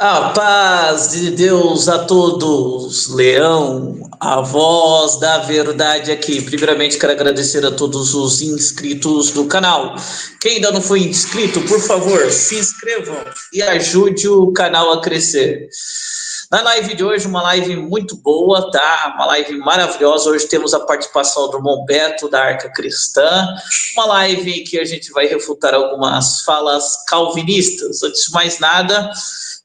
A paz de Deus a todos, Leão, a voz da verdade aqui. Primeiramente, quero agradecer a todos os inscritos do canal. Quem ainda não foi inscrito, por favor, se inscrevam e ajude o canal a crescer. Na live de hoje, uma live muito boa, tá? Uma live maravilhosa. Hoje temos a participação do irmão Beto, da Arca Cristã. Uma live que a gente vai refutar algumas falas calvinistas. Antes de mais nada,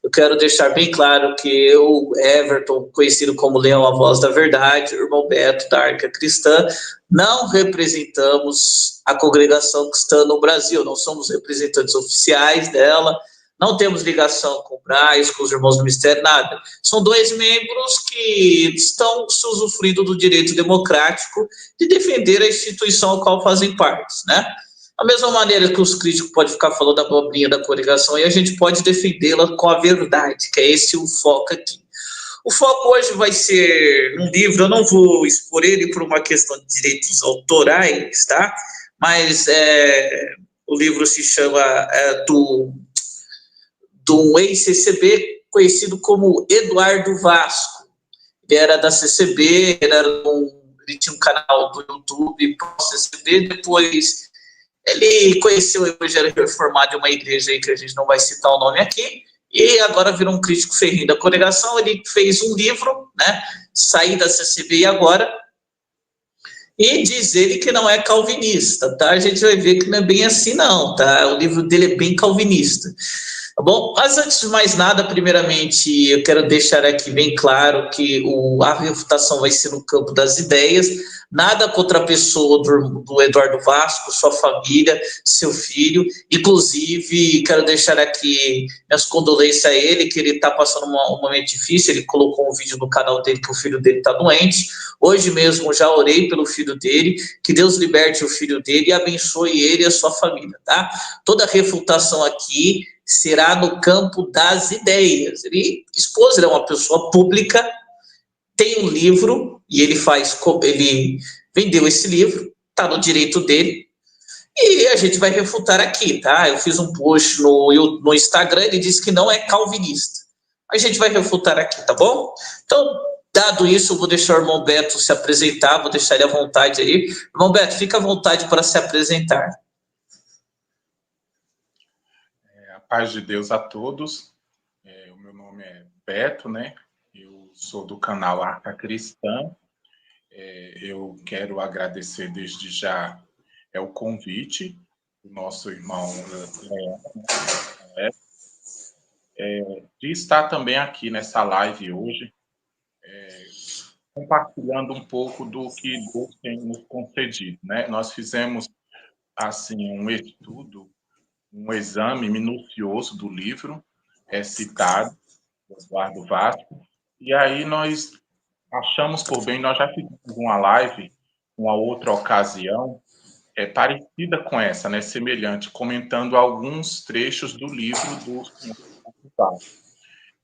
eu quero deixar bem claro que eu, Everton, conhecido como Leão, a voz da verdade, irmão Beto, da Arca Cristã, não representamos a congregação cristã no Brasil, não somos representantes oficiais dela, não temos ligação com o Braz, com os irmãos do Mistério, nada. São dois membros que estão se usufruindo do direito democrático de defender a instituição a qual fazem parte, né? Da mesma maneira que os críticos podem ficar falando da abobrinha da coligação, e a gente pode defendê-la com a verdade, que é esse o foco aqui. O foco hoje vai ser um livro, eu não vou expor ele por uma questão de direitos autorais, tá? Mas o livro se chama do ex-CCB, conhecido como Eduardo Vasco. Ele era da CCB, ele tinha um canal do YouTube pró-CCB, depois ele conheceu o Evangelho Reformado de uma igreja aí que a gente não vai citar o nome aqui, e agora virou um crítico ferrenho da congregação. Ele fez um livro, né, Sair da CCB agora, e diz ele que não é calvinista, tá? A gente vai ver que não é bem assim não, tá? O livro dele é bem calvinista. Tá bom? Mas antes de mais nada, primeiramente, eu quero deixar aqui bem claro que a refutação vai ser no campo das ideias, nada contra a pessoa do Eduardo Vasco, sua família, seu filho. Inclusive, quero deixar aqui minhas condolências a ele, que ele está passando um momento difícil. Ele colocou um vídeo no canal dele que o filho dele está doente. Hoje mesmo já orei pelo filho dele, que Deus liberte o filho dele e abençoe ele e a sua família, tá? Toda refutação aqui será no campo das ideias. Ele expôs, ele é uma pessoa pública, tem um livro e ele vendeu esse livro, está no direito dele, e a gente vai refutar aqui, tá? Eu fiz um post no Instagram, ele disse que não é calvinista. A gente vai refutar aqui, tá bom? Então, dado isso, eu vou deixar o irmão Beto se apresentar, vou deixar ele à vontade aí. Irmão Beto, fica à vontade para se apresentar. A paz de Deus a todos. O meu nome é Beto, né? Eu sou do canal Arca Cristã. Eu quero agradecer desde já o convite do nosso irmão Leão, de estar também aqui nessa live hoje, compartilhando um pouco do que Deus tem nos concedido, né? Nós fizemos assim um estudo, um exame minucioso do livro citado, do Eduardo Vasco, e aí nós achamos por bem, nós já fizemos uma live, uma outra ocasião, parecida com essa, né, semelhante, comentando alguns trechos do livro do Senhor Vasco.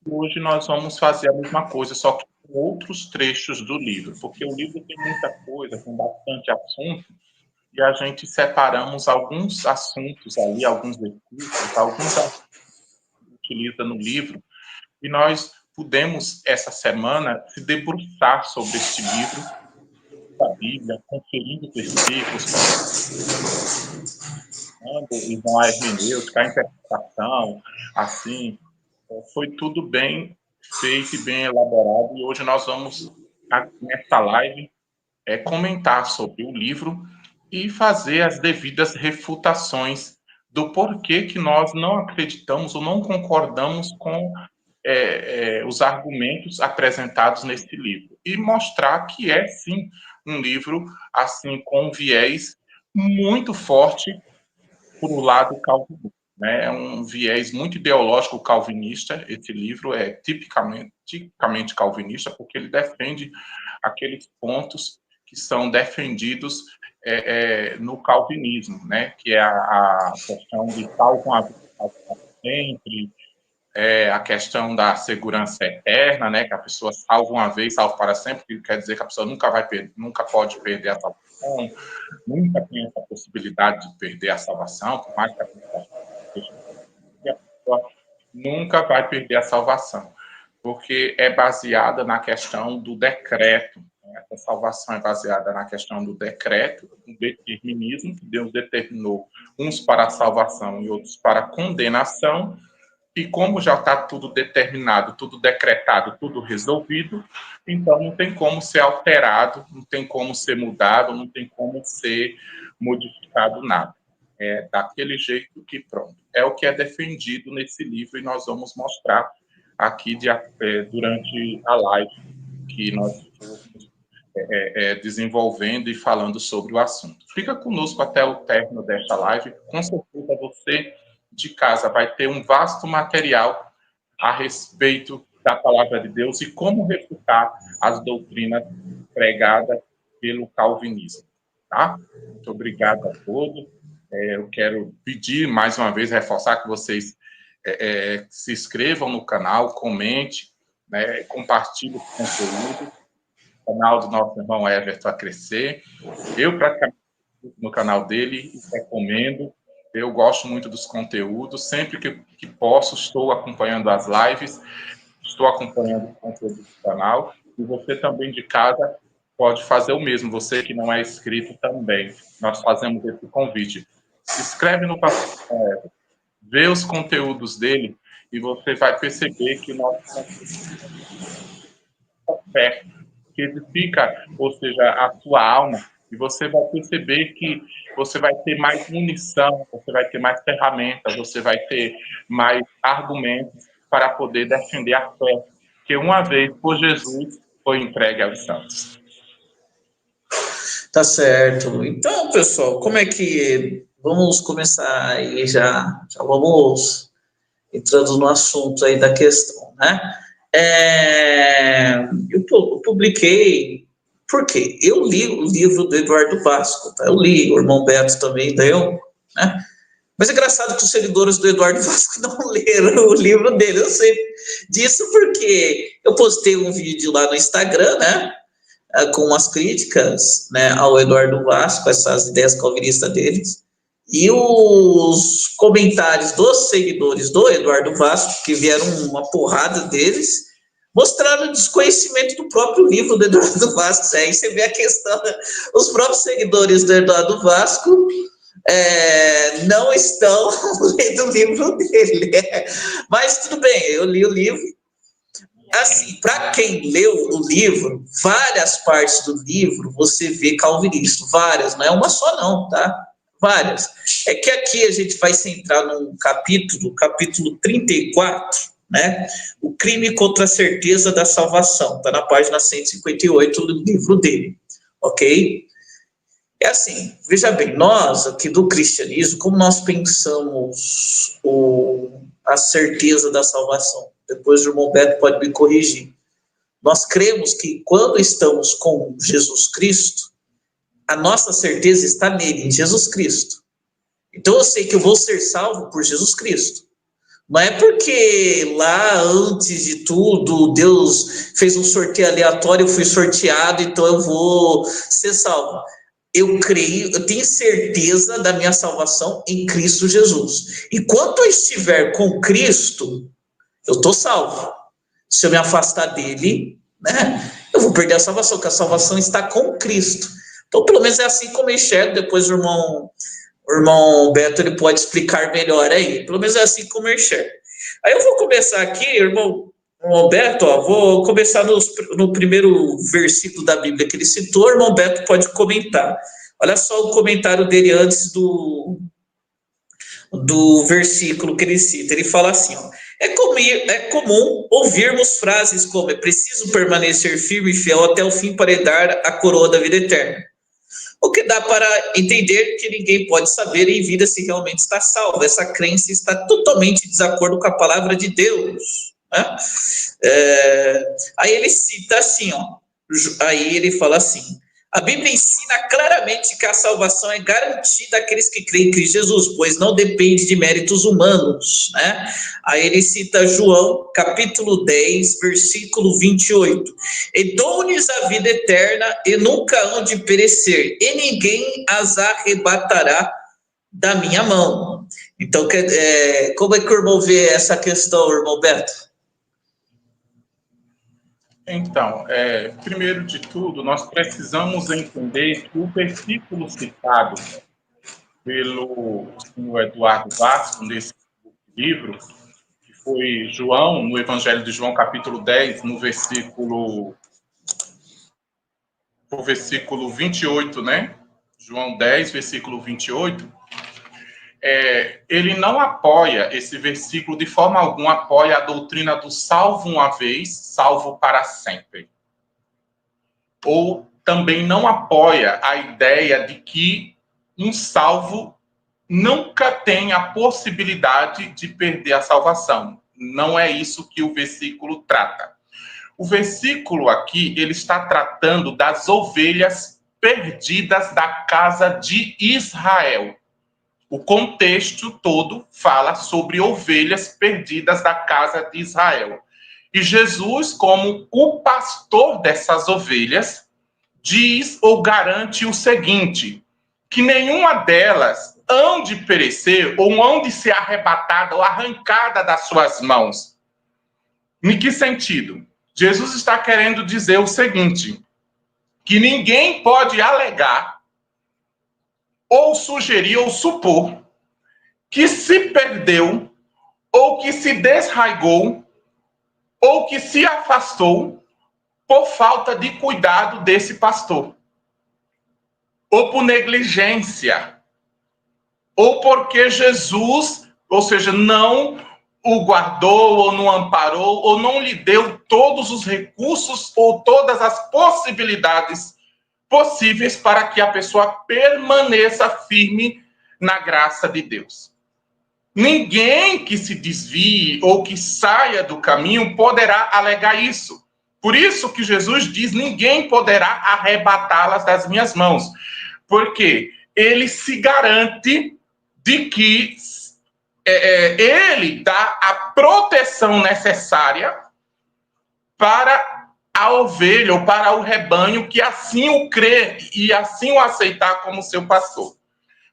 E hoje nós vamos fazer a mesma coisa, só que com outros trechos do livro, porque o livro tem muita coisa, tem bastante assunto, e a gente separamos alguns assuntos ali, alguns versículos, alguns assuntos que utiliza no livro, e nós pudemos, essa semana, se debruçar sobre este livro da Bíblia, conferindo versículos, e vão a hermenêutica, a interpretação, assim, foi tudo bem feito e bem elaborado, e hoje nós vamos, nesta live, comentar sobre o livro e fazer as devidas refutações do porquê que nós não acreditamos ou não concordamos com os argumentos apresentados nesse livro. E mostrar que é, sim, um livro assim com um viés muito forte para o lado calvinista. Né? É um viés muito ideológico calvinista. Esse livro é tipicamente calvinista, porque ele defende aqueles pontos que são defendidos no calvinismo, né? Que é a questão de salvo a vida sempre, a questão da segurança eterna, né? Que a pessoa salva uma vez, salva para sempre, que quer dizer que a pessoa nunca pode perder a salvação, nunca tem essa possibilidade de perder a salvação, por mais que a pessoa nunca vai perder a salvação, porque é baseada na questão do decreto. Essa salvação é baseada na questão do decreto, do determinismo, que Deus determinou uns para a salvação e outros para a condenação, e como já está tudo determinado, tudo decretado, tudo resolvido, então não tem como ser alterado, não tem como ser mudado, não tem como ser modificado nada. É daquele jeito que pronto. É o que é defendido nesse livro e nós vamos mostrar aqui durante a live que nós estamos desenvolvendo e falando sobre o assunto. Fica conosco até o término desta live. Com certeza você de casa vai ter um vasto material a respeito da palavra de Deus e como refutar as doutrinas pregadas pelo calvinismo. Tá? Muito obrigado a todos. Eu quero pedir, mais uma vez, reforçar que vocês se inscrevam no canal, comente, né, compartilhem o conteúdo. O canal do nosso irmão Everton a crescer. Eu, praticamente, no canal dele, recomendo. Eu gosto muito dos conteúdos. Sempre que posso, estou acompanhando as lives, estou acompanhando o conteúdo do canal. E você também de casa pode fazer o mesmo. Você que não é inscrito também. Nós fazemos esse convite. Se inscreve no canal, vê os conteúdos dele e você vai perceber que nós fé que edifica, ou seja, a sua alma, e você vai perceber que você vai ter mais munição, você vai ter mais ferramentas, você vai ter mais argumentos para poder defender a fé, que uma vez por Jesus foi entregue aos santos. Tá certo. Então, pessoal, como é que... Vamos começar aí já vamos entrando no assunto aí da questão, né? Eu publiquei, por quê? Eu li o livro do Eduardo Vasco, tá? Eu li, o irmão Beto também leu, né? Mas é engraçado que os seguidores do Eduardo Vasco não leram o livro dele. Eu sei disso porque eu postei um vídeo lá no Instagram, né? Com umas críticas, né, ao Eduardo Vasco, essas ideias calvinistas deles. E os comentários dos seguidores do Eduardo Vasco, que vieram uma porrada deles, mostraram o desconhecimento do próprio livro do Eduardo Vasco. Aí você vê a questão, os próprios seguidores do Eduardo Vasco não estão lendo o livro dele. Mas tudo bem, eu li o livro. Assim, para quem leu o livro, várias partes do livro você vê calvinista, várias, não é uma só não, tá? Várias. É que aqui a gente vai centrar num capítulo 34, né? O crime contra a certeza da salvação. Está na página 158 do livro dele, ok? É assim, veja bem, nós aqui do cristianismo, como nós pensamos a certeza da salvação? Depois o irmão Beto pode me corrigir. Nós cremos que quando estamos com Jesus Cristo, a nossa certeza está nele, em Jesus Cristo. Então eu sei que eu vou ser salvo por Jesus Cristo. Não é porque lá antes de tudo Deus fez um sorteio aleatório, eu fui sorteado, então eu vou ser salvo. Eu creio, eu tenho certeza da minha salvação em Cristo Jesus. E quando eu estiver com Cristo, eu estou salvo. Se eu me afastar dele, né, eu vou perder a salvação, porque a salvação está com Cristo. Então, pelo menos é assim como eu enxergo. Depois o irmão Beto ele pode explicar melhor aí. Pelo menos é assim como eu enxergo. Aí eu vou começar aqui, irmão Beto, vou começar no primeiro versículo da Bíblia que ele citou. O irmão Beto pode comentar. Olha só o comentário dele antes do versículo que ele cita. Ele fala assim, ó: é comum ouvirmos frases como: é preciso permanecer firme e fiel até o fim para herdar a coroa da vida eterna. O que dá para entender que ninguém pode saber em vida se realmente está salvo. Essa crença está totalmente em desacordo com a palavra de Deus, né? Aí ele cita assim, ó. Aí ele fala assim: a Bíblia ensina claramente que a salvação é garantida àqueles que creem em Cristo Jesus, pois não depende de méritos humanos, né? Aí ele cita João, capítulo 10, versículo 28. E dou-lhes a vida eterna e nunca hão de perecer, e ninguém as arrebatará da minha mão. Então, como é que o irmão vê essa questão, irmão Beto? Então, primeiro de tudo, nós precisamos entender que o versículo citado pelo senhor Eduardo Vasco, nesse livro, que foi João, no Evangelho de João, capítulo 10, no versículo 28, né? João 10, versículo 28, ele não apoia, esse versículo de forma alguma apoia a doutrina do salvo uma vez, salvo para sempre. Ou também não apoia a ideia de que um salvo nunca tem a possibilidade de perder a salvação. Não é isso que o versículo trata. O versículo aqui, ele está tratando das ovelhas perdidas da casa de Israel. O contexto todo fala sobre ovelhas perdidas da casa de Israel. E Jesus, como o pastor dessas ovelhas, diz ou garante o seguinte, que nenhuma delas hão de perecer ou hão de ser arrebatada ou arrancada das suas mãos. Em que sentido? Jesus está querendo dizer o seguinte, que ninguém pode alegar ou sugerir ou supor que se perdeu ou que se desraigou ou que se afastou por falta de cuidado desse pastor, ou por negligência, ou porque Jesus, ou seja, não o guardou, ou não amparou, ou não lhe deu todos os recursos ou todas as possibilidades possíveis para que a pessoa permaneça firme na graça de Deus. Ninguém que se desvie ou que saia do caminho poderá alegar isso. Por isso que Jesus diz, ninguém poderá arrebatá-las das minhas mãos. Porque ele se garante de que ele dá a proteção necessária para a ovelha ou para o rebanho que assim o crê e assim o aceitar como seu pastor.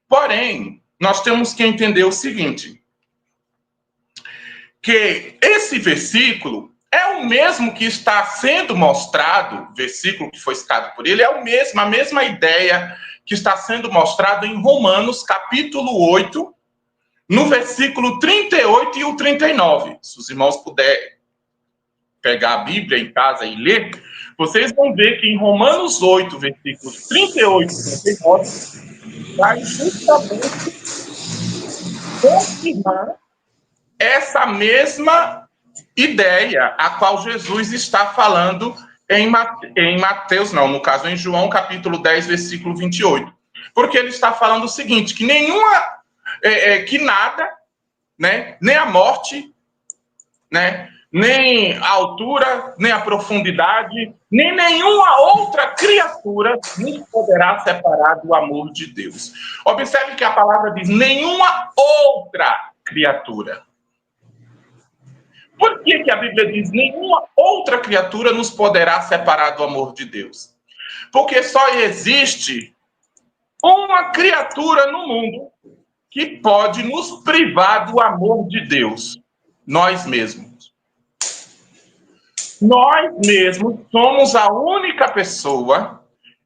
Porém, nós temos que entender o seguinte, que esse versículo é o mesmo que está sendo mostrado, versículo que foi citado por ele, é a mesma ideia que está sendo mostrado em Romanos, capítulo 8, no versículo 38 e o 39. Se os irmãos puderem pegar a Bíblia em casa e ler, vocês vão ver que em Romanos 8, versículos 38 e 39, vai justamente confirmar essa mesma ideia a qual Jesus está falando em Mateus, não, no caso em João, capítulo 10, versículo 28. Porque ele está falando o seguinte, que que nada, né, nem a morte, né, nem a altura, nem a profundidade, nem nenhuma outra criatura nos poderá separar do amor de Deus. Observe que a palavra diz nenhuma outra criatura. Por que a Bíblia diz nenhuma outra criatura nos poderá separar do amor de Deus? Porque só existe uma criatura no mundo que pode nos privar do amor de Deus. Nós mesmos. Nós mesmos somos a única pessoa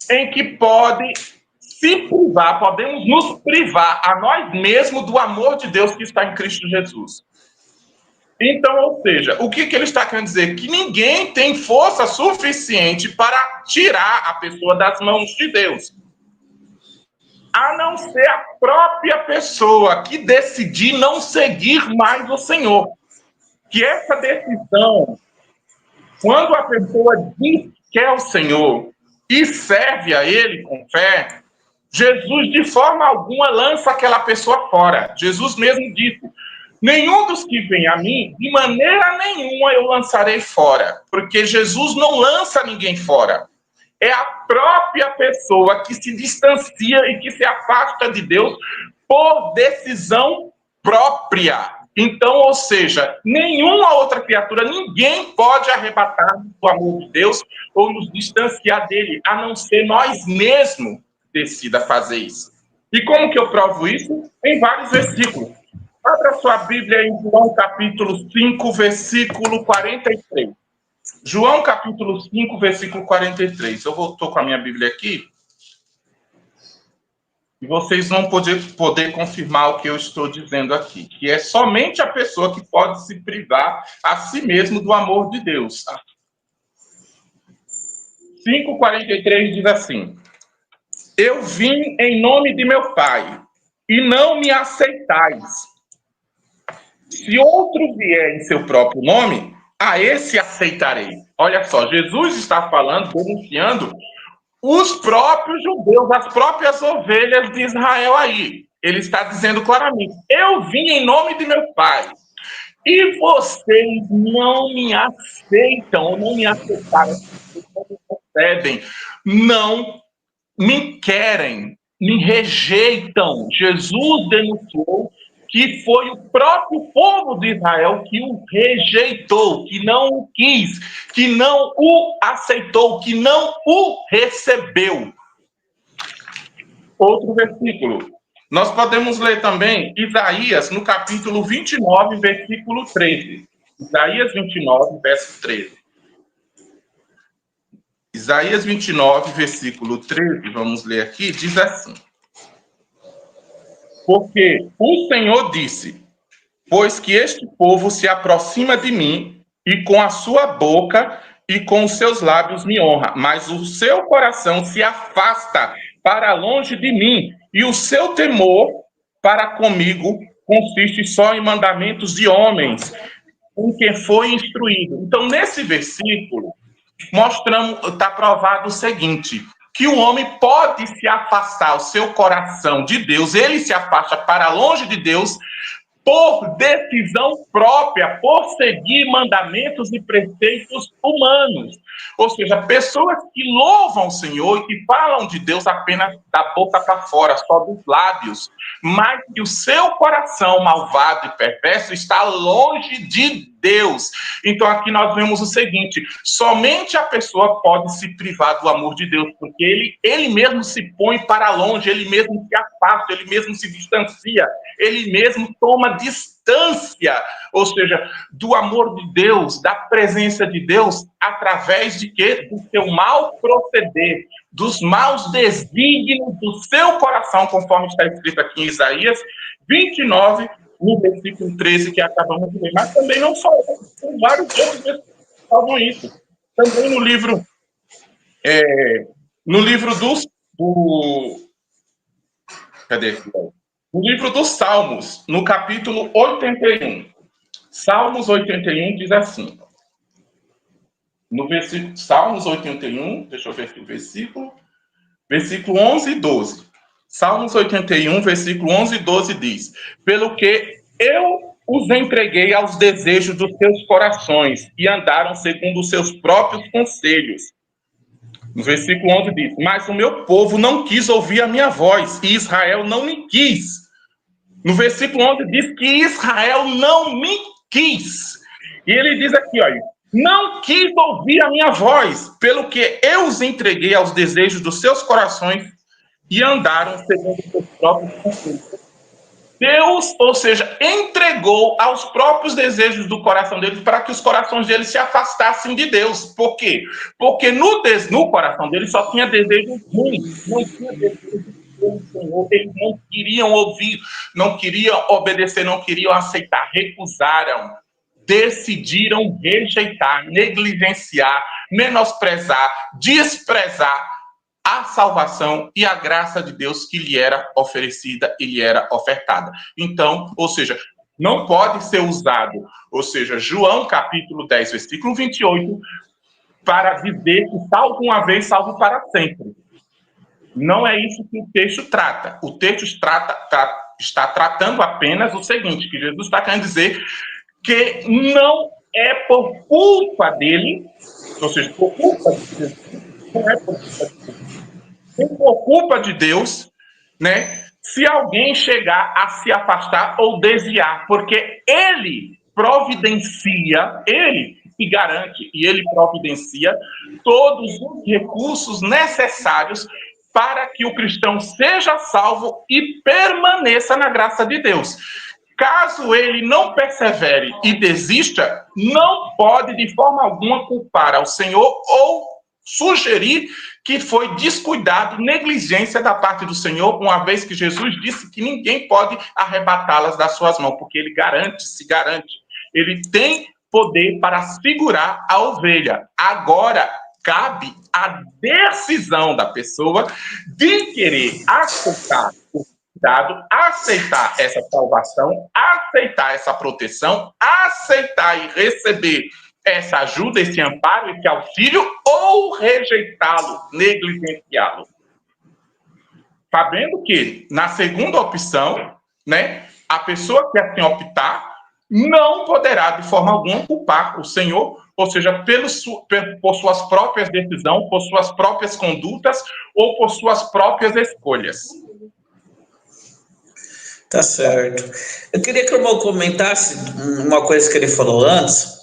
em que pode se privar, podemos nos privar a nós mesmos do amor de Deus que está em Cristo Jesus. Então, ou seja, o que ele está querendo dizer? Que ninguém tem força suficiente para tirar a pessoa das mãos de Deus. A não ser a própria pessoa que decidir não seguir mais o Senhor. Que essa decisão, quando a pessoa diz que é o Senhor e serve a Ele com fé, Jesus de forma alguma lança aquela pessoa fora. Jesus mesmo disse, nenhum dos que vem a mim, de maneira nenhuma eu lançarei fora. Porque Jesus não lança ninguém fora. É a própria pessoa que se distancia e que se afasta de Deus por decisão própria. Então, ou seja, nenhuma outra criatura, ninguém pode arrebatar do amor de Deus ou nos distanciar dele, a não ser nós mesmos decida fazer isso. E como que eu provo isso? Em vários versículos. Abra sua Bíblia em João capítulo 5, versículo 43. João capítulo 5, versículo 43. Eu estou com a minha Bíblia aqui. E vocês vão poder confirmar o que eu estou dizendo aqui. Que é somente a pessoa que pode se privar a si mesmo do amor de Deus. 5,43 diz assim: Eu vim em nome de meu Pai, e não me aceitais. Se outro vier em seu próprio nome, a esse aceitarei. Olha só, Jesus está falando, denunciando os próprios judeus, as próprias ovelhas de Israel aí. Ele está dizendo claramente: eu vim em nome de meu Pai, e vocês não me aceitam, não me aceitaram, não me concedem, não me querem, me rejeitam. Jesus denunciou que foi o próprio povo de Israel que o rejeitou, que não o quis, que não o aceitou, que não o recebeu. Outro versículo. Nós podemos ler também Isaías, no capítulo 29, versículo 13. Isaías 29, verso 13. Isaías 29, versículo 13, vamos ler aqui, diz assim: Porque o Senhor disse: Pois que este povo se aproxima de mim, e com a sua boca e com os seus lábios me honra, mas o seu coração se afasta para longe de mim, e o seu temor para comigo consiste só em mandamentos de homens, com quem foi instruído. Então, nesse versículo, está provado o seguinte: que o homem pode se afastar o seu coração de Deus, ele se afasta para longe de Deus, por decisão própria, por seguir mandamentos e preceitos humanos. Ou seja, pessoas que louvam o Senhor e que falam de Deus apenas da boca para fora, só dos lábios, mas que o seu coração malvado e perverso está longe de Deus. Então aqui nós vemos o seguinte: somente a pessoa pode se privar do amor de Deus, porque ele mesmo se põe para longe, ele mesmo se afasta, ele mesmo se distancia, ele mesmo toma distância, ou seja, do amor de Deus, da presença de Deus, através de quê? Do seu mal proceder, dos maus desígnios do seu coração, conforme está escrito aqui em Isaías 29, no versículo 13, que acabamos de ler. Mas também não só, tem vários outros versículos que falam isso. Também no livro No livro dos Salmos, no capítulo 81. Salmos 81 diz assim. No versículo Salmos 81, deixa eu ver aqui o versículo 11 e 12. Salmos 81, versículo 11 e 12 diz: Pelo que eu os entreguei aos desejos dos seus corações e andaram segundo os seus próprios conselhos. No versículo 11 diz: Mas o meu povo não quis ouvir a minha voz, e Israel não me quis. No versículo 11 diz que Israel não me quis. E ele diz aqui, olha: não quis ouvir a minha voz, pelo que eu os entreguei aos desejos dos seus corações e andaram segundo os seus próprios conselhos. Deus, ou seja, entregou aos próprios desejos do coração deles para que os corações deles se afastassem de Deus. Por quê? Porque no coração deles só tinha desejos ruins, não tinha desejos do Senhor. Eles não queriam ouvir, não queriam obedecer, não queriam aceitar, recusaram, decidiram rejeitar, negligenciar, menosprezar, desprezar a salvação e a graça de Deus que lhe era oferecida e lhe era ofertada. Então, ou seja, não pode ser usado, ou seja, João capítulo 10, versículo 28, para dizer que salvo uma vez, salvo para sempre. Não é isso que o texto trata. O texto está tratando apenas o seguinte, que Jesus está querendo dizer que não é por culpa dele, ou seja, por culpa de Jesus, não é por culpa de Deus. Por culpa de Deus, né? Se alguém chegar a se afastar ou desviar, porque ele providencia, ele se garante e ele providencia todos os recursos necessários para que o cristão seja salvo e permaneça na graça de Deus. Caso ele não persevere e desista, não pode de forma alguma culpar ao Senhor ou sugerir que foi descuidado, negligência da parte do Senhor, uma vez que Jesus disse que ninguém pode arrebatá-las das suas mãos, porque ele se garante. Ele tem poder para segurar a ovelha. Agora, cabe a decisão da pessoa de querer aceitar o cuidado, aceitar essa salvação, aceitar essa proteção, aceitar e receber essa ajuda, esse amparo, esse auxílio, ou rejeitá-lo, negligenciá-lo. Sabendo que, na segunda opção, né, a pessoa que assim optar não poderá, de forma alguma, culpar o Senhor, ou seja, por suas próprias decisões, por suas próprias condutas ou por suas próprias escolhas. Tá certo. Eu queria que o irmão comentasse uma coisa que ele falou antes.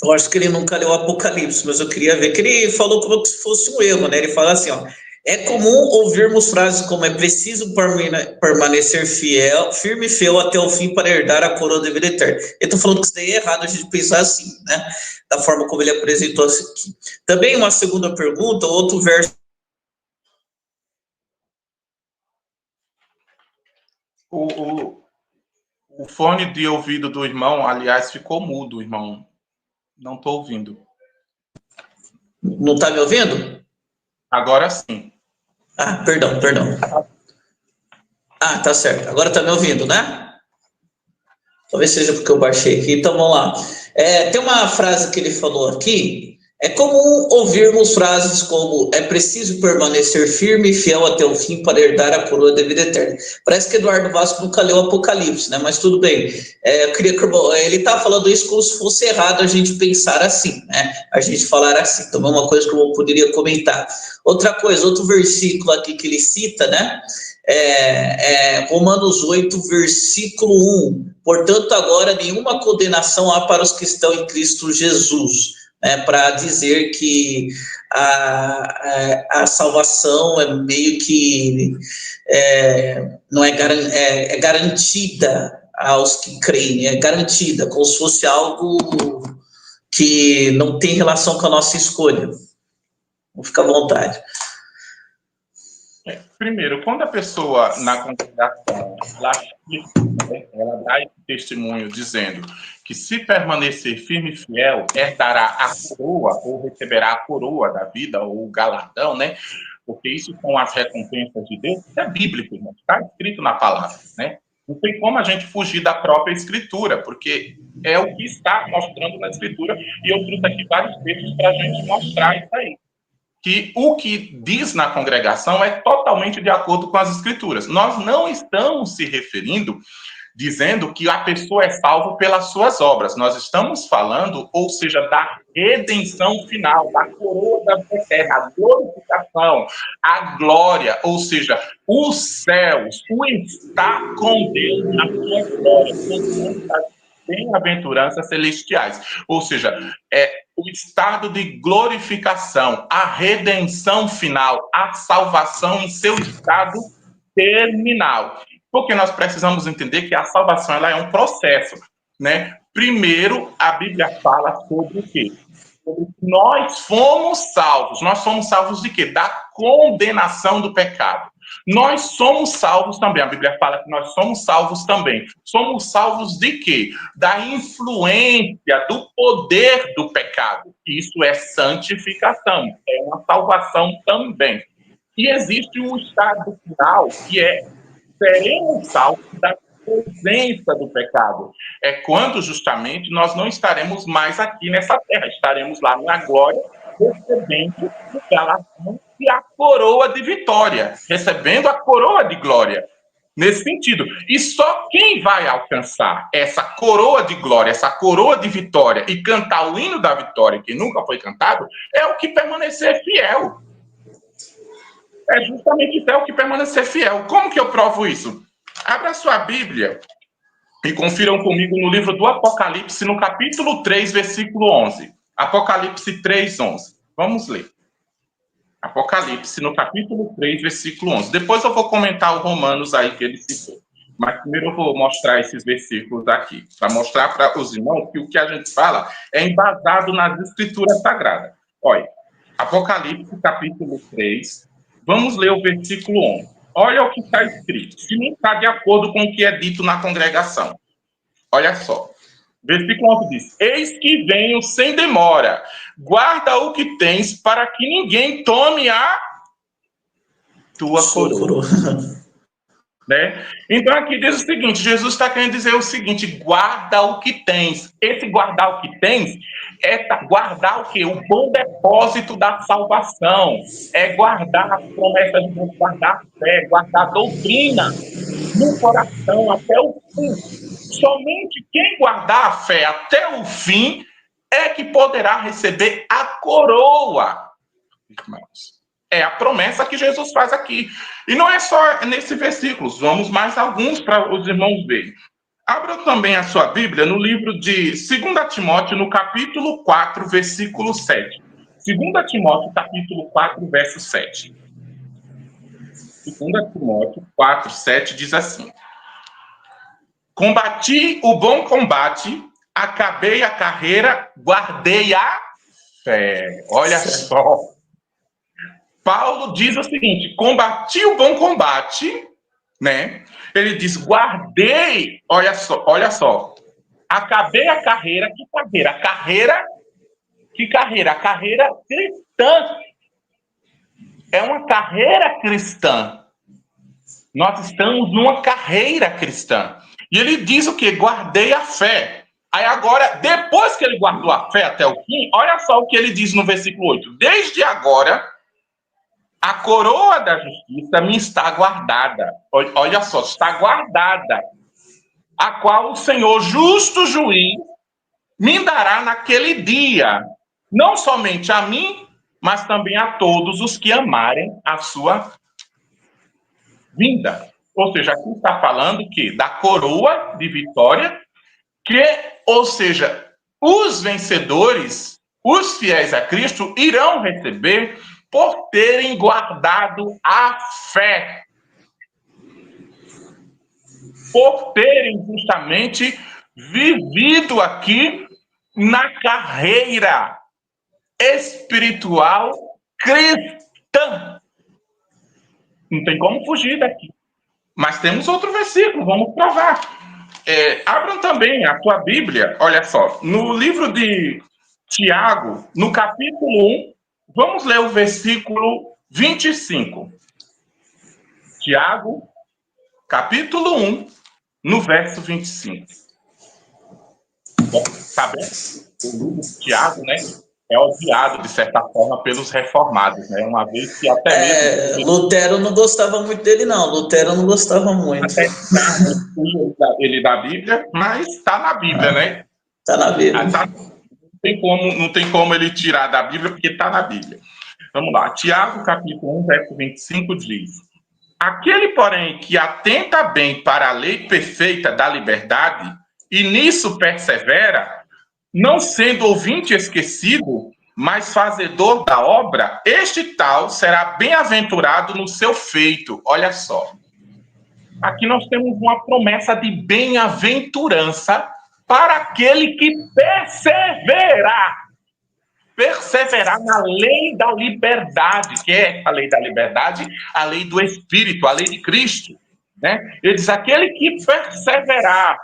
Eu acho que ele nunca leu o Apocalipse, mas eu queria ver que ele falou como se fosse um erro, né? Ele fala assim, ó, é comum ouvirmos frases como é preciso permanecer fiel, firme e fiel até o fim para herdar a coroa da vida eterna. Eu estou falando que isso daí é errado a gente pensar assim, né? Da forma como ele apresentou isso aqui. Também uma segunda pergunta, outro verso. O fone de ouvido do irmão, aliás, ficou mudo, irmão. Não estou ouvindo. Não está me ouvindo? Agora sim. Ah, perdão. Ah, tá certo. Agora está me ouvindo, né? Talvez seja porque eu baixei aqui. Então, vamos lá. Tem uma frase que ele falou aqui. É comum ouvirmos frases como é preciso permanecer firme e fiel até o fim para herdar a coroa da vida eterna. Parece que Eduardo Vasco nunca leu o Apocalipse, né? Mas tudo bem. Eu queria que ele está falando isso como se fosse errado a gente pensar assim, né? A gente falar assim. Então, é uma coisa que eu poderia comentar. Outra coisa, outro versículo aqui que ele cita, né? Romanos 8, versículo 1. Portanto, agora nenhuma condenação há para os que estão em Cristo Jesus. Para dizer que a salvação é meio que não é garantida aos que creem, é garantida, como se fosse algo que não tem relação com a nossa escolha. Vamos ficar à vontade. Primeiro, quando a pessoa na congregação ela dá esse testemunho dizendo que se permanecer firme e fiel, herdará a coroa ou receberá a coroa da vida ou o galardão, né? Porque isso são as recompensas de Deus, isso é bíblico, irmão, está escrito na palavra, né? Não tem como a gente fugir da própria escritura, porque é o que está mostrando na escritura, e eu trouxe aqui vários textos para a gente mostrar isso aí. Que o que diz na congregação é totalmente de acordo com as escrituras. Nós não estamos se referindo, dizendo que a pessoa é salva pelas suas obras. Nós estamos falando, ou seja, da redenção final, da coroa da terra, a glorificação, a glória, ou seja, os céus, o estar com Deus na sua glória, bem-aventuranças celestiais. Ou seja, o estado de glorificação, a redenção final, a salvação em seu estado terminal. Porque nós precisamos entender que a salvação ela é um processo, né? Primeiro, a Bíblia fala sobre o quê? Sobre que nós fomos salvos. Nós somos salvos de quê? Da condenação do pecado. Nós somos salvos também. A Bíblia fala que nós somos salvos também. Somos salvos de quê? Da influência, do poder do pecado. Isso é santificação. É uma salvação também. E existe um estado final, que seremos salvos da presença do pecado. É quando, justamente, nós não estaremos mais aqui nessa terra. Estaremos lá na glória, recebendo o galardão e a coroa de vitória, recebendo a coroa de glória, nesse sentido. E só quem vai alcançar essa coroa de glória, essa coroa de vitória e cantar o hino da vitória, que nunca foi cantado, é o que permanecer fiel. É justamente isso, é o que permanecer fiel. Como que eu provo isso? Abra sua Bíblia e confiram comigo no livro do Apocalipse, no capítulo 3, versículo 11. Apocalipse 3, 11. Vamos ler. Apocalipse, no capítulo 3, versículo 11. Depois eu vou comentar o Romanos aí que ele citou. Mas primeiro eu vou mostrar esses versículos aqui, para mostrar para os irmãos que o que a gente fala é embasado nas Escrituras Sagradas. Olha, Apocalipse, capítulo 3, vamos ler o versículo 11. Olha o que está escrito, se não está de acordo com o que é dito na congregação. Olha só. Versículo 11 diz: eis que venho sem demora, guarda o que tens, para que ninguém tome a tua coroa. Né? Então aqui diz o seguinte, Jesus está querendo dizer o seguinte: guarda o que tens. Esse guardar o que tens é guardar o quê? O bom depósito da salvação. É guardar as promessas de Deus, guardar a fé, guardar a doutrina no coração até o fim. Somente quem guardar a fé até o fim é que poderá receber a coroa. Irmãos, é a promessa que Jesus faz aqui. E não é só nesse versículo, vamos mais alguns para os irmãos verem. Abram também a sua Bíblia no livro de 2 Timóteo, no capítulo 4, versículo 7. 2 Timóteo, capítulo 4, verso 7. 2 Timóteo 4, 7 diz assim: combati o bom combate, acabei a carreira, guardei a fé. Olha só. Paulo diz o seguinte: combati o bom combate, né? Ele diz: guardei, olha só. Acabei a carreira, que carreira? A carreira cristã. É uma carreira cristã. Nós estamos numa carreira cristã. E ele diz o quê? Guardei a fé. Aí agora, depois que ele guardou a fé até o fim, olha só o que ele diz no versículo 8. Desde agora, a coroa da justiça me está guardada. Olha só, está guardada. A qual o Senhor, justo juiz, me dará naquele dia. Não somente a mim, mas também a todos os que amarem a sua vinda. Ou seja, aqui está falando que da coroa de vitória, ou seja, os vencedores, os fiéis a Cristo, irão receber por terem guardado a fé. Por terem justamente vivido aqui na carreira espiritual cristã. Não tem como fugir daqui. Mas temos outro versículo, vamos provar. Abram também a tua Bíblia, olha só, no livro de Tiago, no capítulo 1, vamos ler o versículo 25. Tiago, capítulo 1, no verso 25. Bom, sabe, o livro de Tiago, né, é odiado, de certa forma, pelos reformados, né? Uma vez que até mesmo... Lutero não gostava muito dele, não. Lutero não gostava muito. Até ele da Bíblia, mas está na Bíblia, né? Está na Bíblia. Não tem como ele tirar da Bíblia, porque está na Bíblia. Vamos lá. Tiago, capítulo 1, verso 25, diz: aquele, porém, que atenta bem para a lei perfeita da liberdade, e nisso persevera, não sendo ouvinte esquecido, mas fazedor da obra, este tal será bem-aventurado no seu feito. Olha só. Aqui nós temos uma promessa de bem-aventurança para aquele que perseverar na lei da liberdade. Que é a lei da liberdade? A lei do Espírito, a lei de Cristo. Né? Ele diz, aquele que perseverar,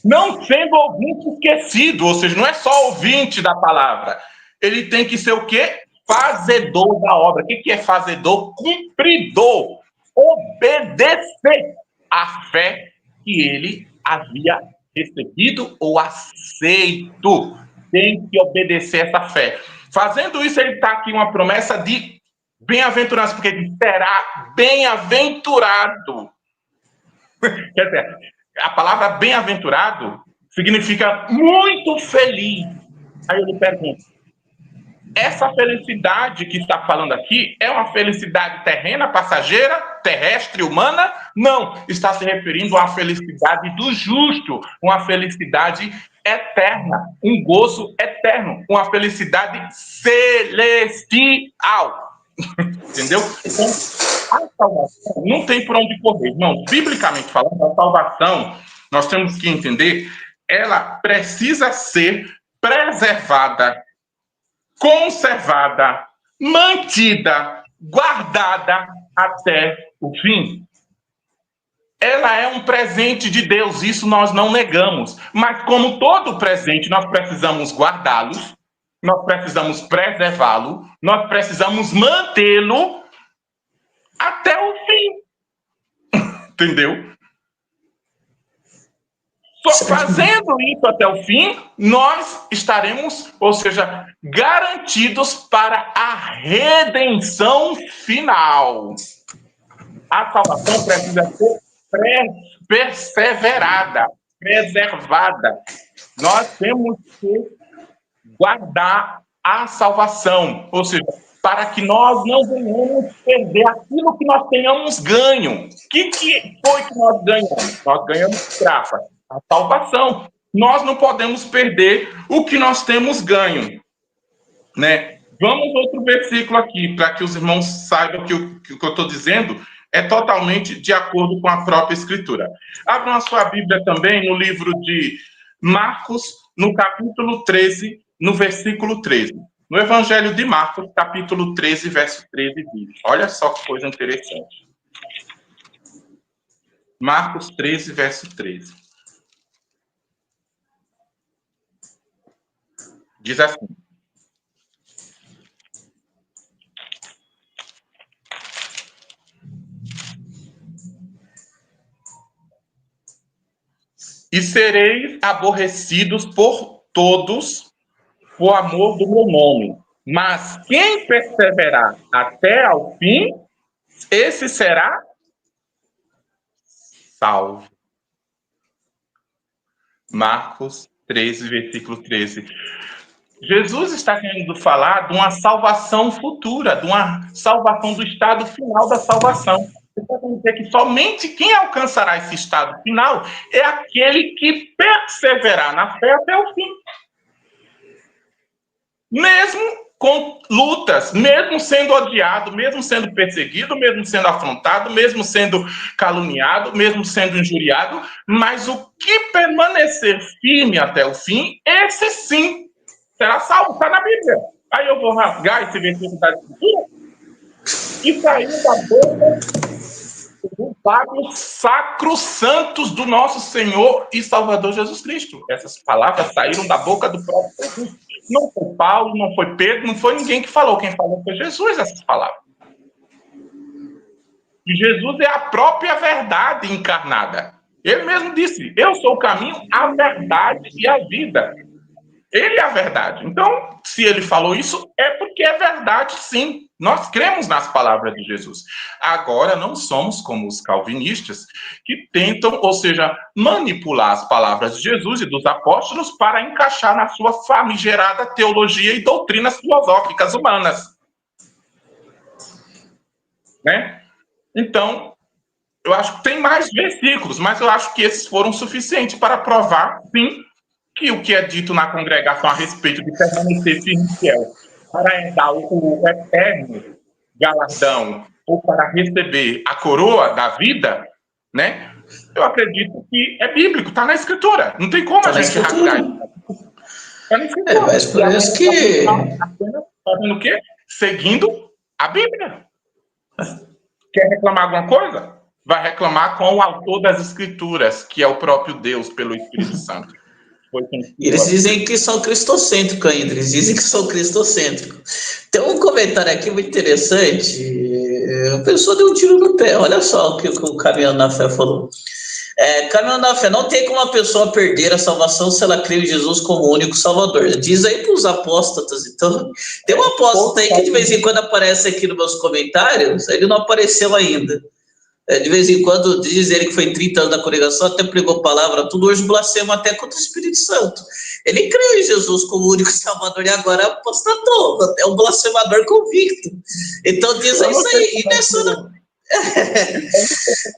não sendo ouvinte esquecido, ou seja, não é só ouvinte da palavra, ele tem que ser o quê? Fazedor da obra. O que é fazedor? Cumpridor. Obedecer a fé que ele havia recebido ou aceito. Tem que obedecer essa fé. Fazendo isso, ele está aqui uma promessa de bem-aventurança, porque ele será bem-aventurado. Quer dizer, a palavra bem-aventurado significa muito feliz. Aí eu lhe pergunto, essa felicidade que está falando aqui é uma felicidade terrena, passageira, terrestre, humana? Não, está se referindo à felicidade do justo, uma felicidade eterna, um gozo eterno, uma felicidade celestial. Entendeu? Então, A salvação não tem por onde correr. Irmão, biblicamente falando, a salvação, nós temos que entender, ela precisa ser preservada, conservada, mantida, guardada até o fim. Ela é um presente de Deus, isso nós não negamos. Mas como todo presente, nós precisamos guardá-lo, nós precisamos preservá-lo, nós precisamos mantê-lo até o fim. Entendeu? Só fazendo isso até o fim, nós estaremos, ou seja, garantidos para a redenção final. A salvação precisa ser perseverada, preservada. Nós temos que guardar a salvação, ou seja, para que nós não venhamos perder aquilo que nós tenhamos ganho. O que foi que nós ganhamos? Nós ganhamos graça, a salvação. Nós não podemos perder o que nós temos ganho, né? Vamos outro versículo aqui, para que os irmãos saibam que o que eu estou dizendo é totalmente de acordo com a própria Escritura. Abram a sua Bíblia também no livro de Marcos, no capítulo 13, no versículo 13. No Evangelho de Marcos, capítulo 13, verso 13, diz. Olha só que coisa interessante. Marcos 13, verso 13. Diz assim. E sereis aborrecidos por todos por amor do meu nome. Mas quem perseverar até ao fim, esse será salvo. Marcos 13, versículo 13. Jesus está querendo falar de uma salvação futura, de uma salvação do estado final da salvação. Ele está querendo dizer que somente quem alcançará esse estado final é aquele que perseverar na fé até o fim. Mesmo com lutas, mesmo sendo odiado, mesmo sendo perseguido, mesmo sendo afrontado, mesmo sendo caluniado, mesmo sendo injuriado, mas o que permanecer firme até o fim, esse sim será salvo, está na Bíblia. Aí eu vou rasgar esse versículo da Escritura e sair da boca dos lábios sacrossantos do nosso Senhor e Salvador Jesus Cristo. Essas palavras saíram da boca do próprio Jesus. Não foi Paulo, não foi Pedro, não foi ninguém que falou. Quem falou foi Jesus, essas palavras. E Jesus é a própria verdade encarnada. Ele mesmo disse, eu sou o caminho, a verdade e a vida. Ele é a verdade. Então, se ele falou isso, é porque é verdade, sim. Nós cremos nas palavras de Jesus. Agora, não somos como os calvinistas, que tentam, ou seja, manipular as palavras de Jesus e dos apóstolos para encaixar na sua famigerada teologia e doutrinas filosóficas humanas. Né? Então, eu acho que tem mais versículos, mas eu acho que esses foram suficientes para provar, sim, que o que é dito na congregação a respeito de permanecer firme e fiel para herdar o eterno galardão ou para receber a coroa da vida, né? Eu acredito que é bíblico, está na Escritura. Não tem como a gente rasgar isso. Está na Escritura. Mas por isso que... Apenas fazendo o quê? Seguindo a Bíblia. Quer reclamar alguma coisa? Vai reclamar com o autor das Escrituras, que é o próprio Deus, pelo Espírito Santo. Eles dizem que são cristocêntricos ainda, eles dizem que são cristocêntricos. Tem um comentário aqui muito interessante, a pessoa deu um tiro no pé, olha só o que o Caminhando na Fé falou. Caminhando na Fé, não tem como a pessoa perder a salvação se ela crê em Jesus como o único Salvador. Diz aí para os apóstatas, então. Tem um apóstata aí que de vez em quando aparece aqui nos meus comentários, ele não apareceu ainda. De vez em quando diz ele que foi 30 anos na congregação, até pregou palavra, tudo, hoje blasfema até contra o Espírito Santo. Ele creu em Jesus como o único Salvador e agora apostatou, é um blasfemador convicto. Então diz isso aí. E nessa não...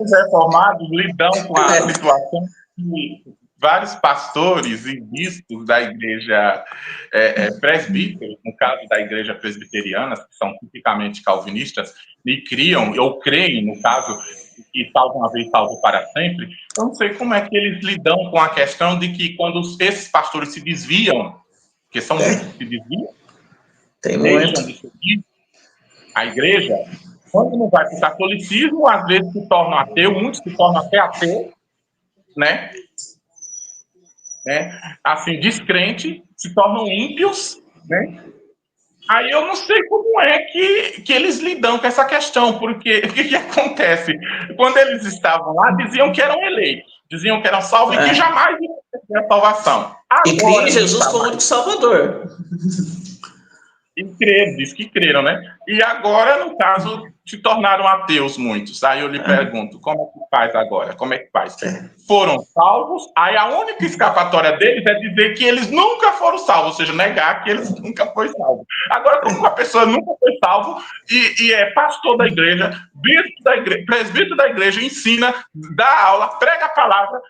Os reformados lidam com a situação que vários pastores e bispos da igreja presbítero, no caso da igreja presbiteriana, que são tipicamente calvinistas, e criam, ou creem, no caso, que salvo uma vez, salvo para sempre. Eu não sei como é que eles lidam com a questão de que quando esses pastores se desviam, que são muitos que se desviam, deixam de seguir a igreja, quando não vai para o catolicismo, às vezes se tornam ateu, muitos se tornam até ateu, né? Assim, descrente, se tornam ímpios, né? Aí eu não sei como é que eles lidam com essa questão, porque o que acontece? Quando eles estavam lá, diziam que eram eleitos, diziam que eram salvos e que jamais iam ter a salvação. Agora, e criam Jesus como único Salvador. E creram, diz que creram, né? E agora, no caso, se tornaram ateus muitos. Aí eu lhe pergunto, como é que faz agora? Como é que faz? Foram salvos, aí a única escapatória deles é dizer que eles nunca foram salvos, ou seja, negar que eles nunca foram salvos. Agora, como uma pessoa nunca foi salvo e é pastor da igreja, bispo da igreja, presbítero da igreja, ensina, dá aula, prega a palavra,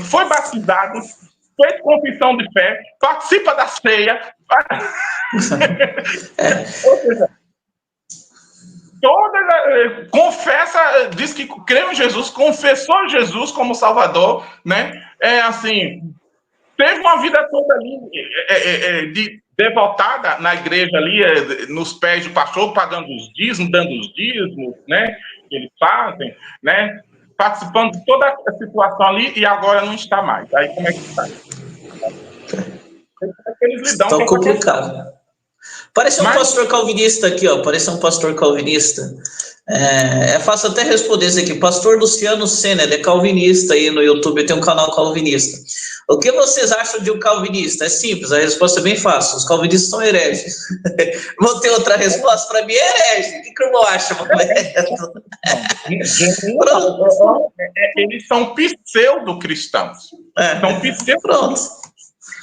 foi batizado, fez confissão de fé, participa da ceia. Ou seja, confessa, diz que creu em Jesus, confessou Jesus como Salvador, né? Assim, teve uma vida toda ali devotada na igreja ali, nos pés do pastor, pagando os dízimos, dando os dízimos, né? Que eles fazem, né? Participando de toda a situação ali e agora não está mais. Aí como é que está? Eles lidam tão complicado. Parece um pastor calvinista aqui, ó. Parece um pastor calvinista. É fácil até responder isso aqui. Pastor Luciano Senna, ele é calvinista aí no YouTube, tem um canal calvinista. O que vocês acham de um calvinista? É simples, a resposta é bem fácil. Os calvinistas são hereges. Vou ter outra resposta para mim, herege. O que o irmão acha? Eles são pseudo-cristãos. São pseudo-cristãos.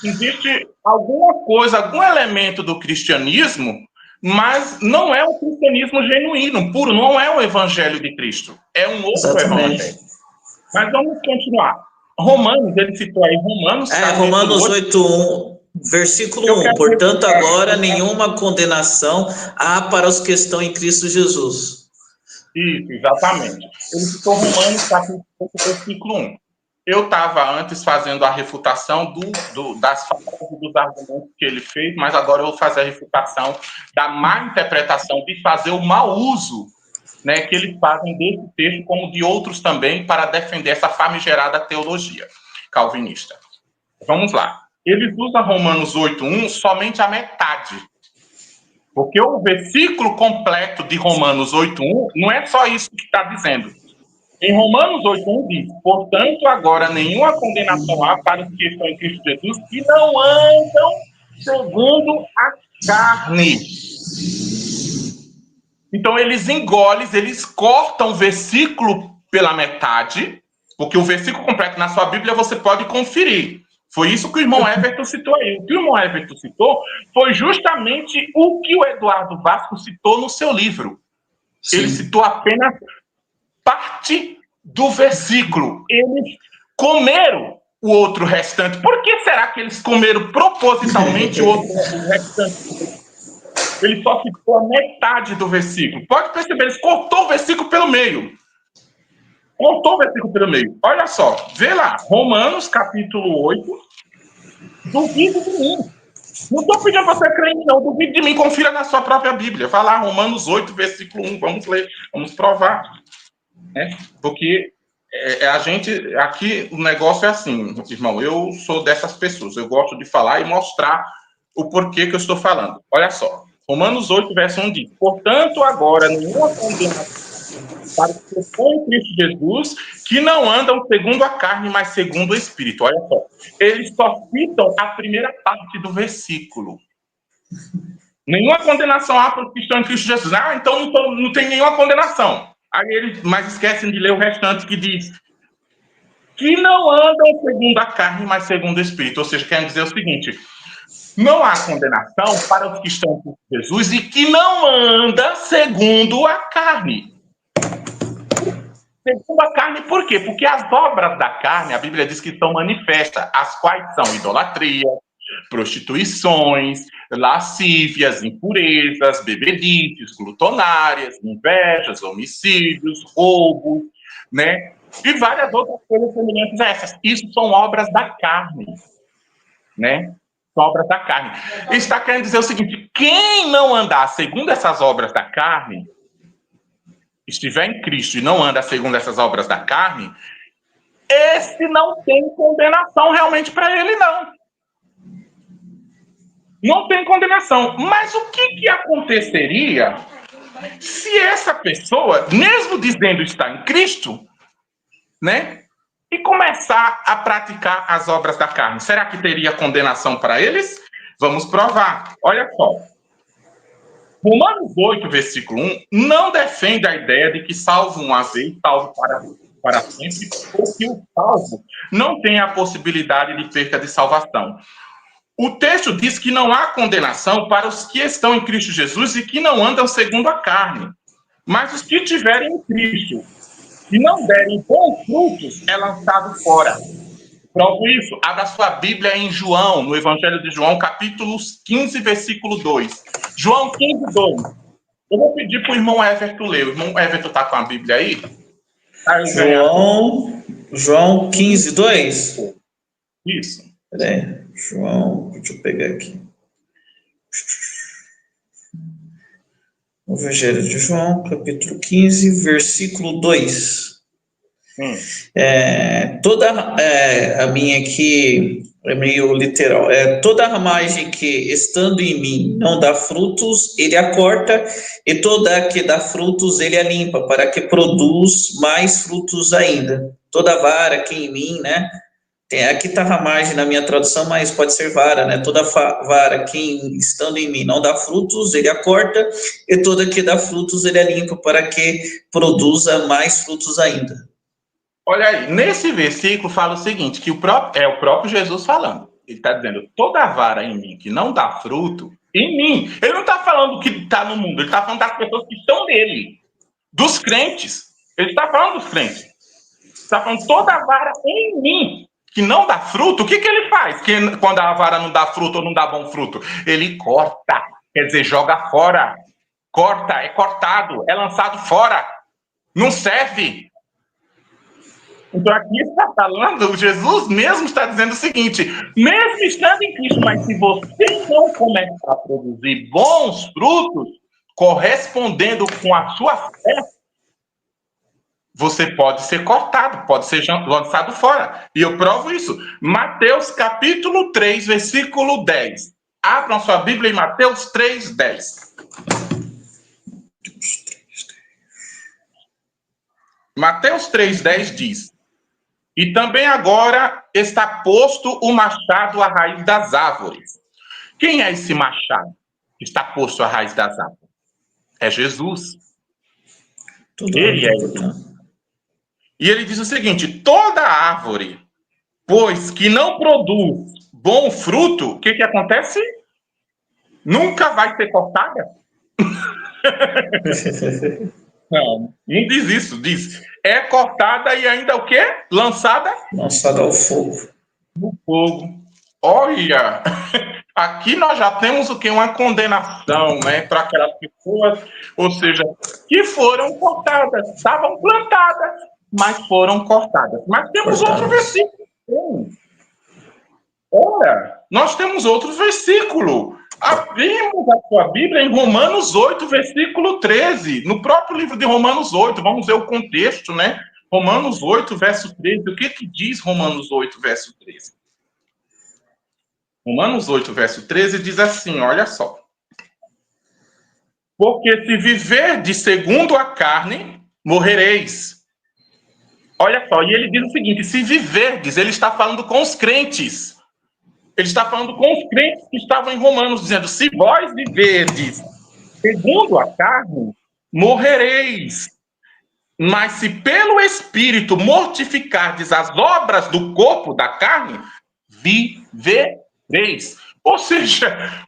Existe alguma coisa, algum elemento do cristianismo, mas não é o cristianismo genuíno, puro, não é o evangelho de Cristo, é um outro evangelho. Mas vamos continuar. Romanos, ele citou aí Romanos. Romanos 8:1, versículo 1. Portanto, agora nenhuma condenação há para os que estão em Cristo Jesus. Isso, exatamente. Ele citou Romanos, capítulo 8, versículo 1. Eu estava antes fazendo a refutação das falas e dos argumentos que ele fez, mas agora eu vou fazer a refutação da má interpretação, de fazer o mau uso, né, que eles fazem desse texto, como de outros também, para defender essa famigerada teologia calvinista. Vamos lá. Eles usam Romanos 8:1 somente a metade. Porque o versículo completo de Romanos 8:1 não é só isso que está dizendo. Em Romanos 8:1 diz, portanto, agora nenhuma condenação há para os que estão em Cristo Jesus, que não andam segundo a carne. Então, eles engolem, eles cortam o versículo pela metade, porque o versículo completo na sua Bíblia você pode conferir. Foi isso que o irmão Everton citou aí. O que o irmão Everton citou foi justamente o que o Eduardo Vasco citou no seu livro. Sim. Ele citou apenas parte do versículo. Eles comeram o outro restante. Por que será que eles comeram propositalmente o outro restante? Ele só citou a metade do versículo. Pode perceber, eles cortou o versículo pelo meio. Cortou o versículo pelo meio. Olha só, vê lá, Romanos capítulo 8. Duvide de mim. Não estou pedindo para você crer em mim, não. Duvide de mim, confira na sua própria Bíblia. Vai lá, Romanos 8, versículo 1. Vamos ler, vamos provar. Porque a gente, aqui o negócio é assim, irmão, eu sou dessas pessoas, eu gosto de falar e mostrar o porquê que eu estou falando. Olha só, Romanos 8, verso 1 diz, portanto, agora nenhuma condenação para os que estão em Cristo Jesus, que não andam segundo a carne, mas segundo o Espírito. Olha só, eles só citam a primeira parte do versículo. Nenhuma condenação há para os que estão em Cristo Jesus. Então não tem nenhuma condenação. Aí eles, mas esquecem de ler o restante que diz que não andam segundo a carne, mas segundo o Espírito. Ou seja, quer dizer o seguinte, não há condenação para os que estão em Jesus e que não anda segundo a carne. Segundo a carne, por quê? Porque as obras da carne, a Bíblia diz que são manifestas, as quais são idolatria, prostituições, lascívias, impurezas, bebedices, glutonárias, invejas, homicídios, roubos, né? E várias outras coisas semelhantes a essas. Isso são obras da carne, né? São obras da carne. Está querendo dizer o seguinte: quem não andar segundo essas obras da carne, estiver em Cristo e não anda segundo essas obras da carne, esse não tem condenação realmente para ele, não. Não tem condenação. Mas o que aconteceria se essa pessoa, mesmo dizendo estar em Cristo, né, e começar a praticar as obras da carne? Será que teria condenação para eles? Vamos provar. Olha só. Romanos 8, versículo 1, não defende a ideia de que salvo uma vez, salvo para sempre, porque o salvo não tem a possibilidade de perca de salvação. O texto diz que não há condenação para os que estão em Cristo Jesus e que não andam segundo a carne. Mas os que estiverem em Cristo e não derem bons frutos, é lançado fora. Provo isso. Abra sua Bíblia em João, no Evangelho de João, capítulo 15, versículo 2. João 15, 2. Eu vou pedir para o irmão Everton ler. O irmão Everton está com a Bíblia aí? João 15, 2? Isso. Peraí, João, deixa eu pegar aqui. O Evangelho de João, capítulo 15, versículo 2. A minha aqui é meio literal. Toda ramagem que, estando em mim, não dá frutos, ele a corta, e toda que dá frutos, ele a limpa, para que produz mais frutos ainda. Toda vara que em mim, né? Aqui está ramagem na minha tradução, mas pode ser vara, né? Toda vara que, estando em mim, não dá frutos, ele a corta, e toda que dá frutos, ele a limpa, para que produza mais frutos ainda. Olha aí, nesse versículo fala o seguinte, que o próprio Jesus falando. Ele está dizendo, toda vara em mim que não dá fruto, em mim. Ele não está falando que está no mundo, ele está falando das pessoas que estão nele, dos crentes. Ele está falando dos crentes. Está falando, toda vara em mim que não dá fruto, o que ele faz? Quando a vara não dá fruto ou não dá bom fruto? Ele corta, quer dizer, joga fora. Corta, é cortado, é lançado fora. Não serve. Então aqui está falando, Jesus mesmo está dizendo o seguinte, mesmo estando em Cristo, mas se você não começar a produzir bons frutos, correspondendo com a sua fé, você pode ser cortado, pode ser lançado fora. E eu provo isso. Mateus capítulo 3, versículo 10. Abram sua Bíblia em Mateus 3, 10. Mateus 3, 10 diz: e também agora está posto o machado à raiz das árvores. Quem é esse machado que está posto à raiz das árvores? É Jesus. Ele é ele. E ele diz o seguinte, toda árvore, pois que não produz bom fruto, o que acontece? Nunca vai ser cortada. Não diz isso, diz. É cortada e ainda o quê? Lançada? Lançada ao fogo. No fogo. Olha, aqui nós já temos o quê? Uma condenação, né? Para aquelas pessoas, ou seja, que foram cortadas, estavam plantadas, mas foram cortadas. Mas temos outro versículo. Olha, nós temos outro versículo. Abrimos a sua Bíblia em Romanos 8, versículo 13. No próprio livro de Romanos 8, vamos ver o contexto, né? Romanos 8, verso 13. O que diz Romanos 8, verso 13? Romanos 8, verso 13 diz assim, olha só. Porque se viverdes segundo a carne, morrereis. Olha só, e ele diz o seguinte, se viverdes, ele está falando com os crentes. Ele está falando com os crentes que estavam em Romanos, dizendo, se vós viverdes segundo a carne, morrereis. Mas se pelo Espírito mortificardes as obras do corpo da carne, vivereis. Ou seja,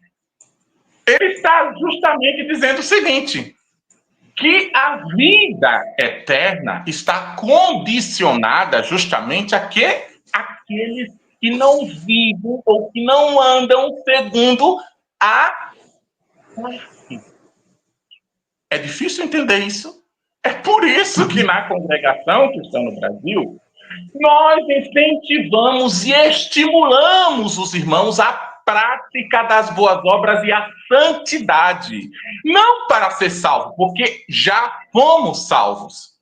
ele está justamente dizendo o seguinte, que a vida eterna está condicionada justamente a que aqueles que não vivem ou que não andam segundo a carne. É difícil entender isso. É por isso que na congregação cristã no Brasil, nós incentivamos e estimulamos os irmãos à prática das boas obras e à santidade. Não para ser salvo, porque já fomos salvos,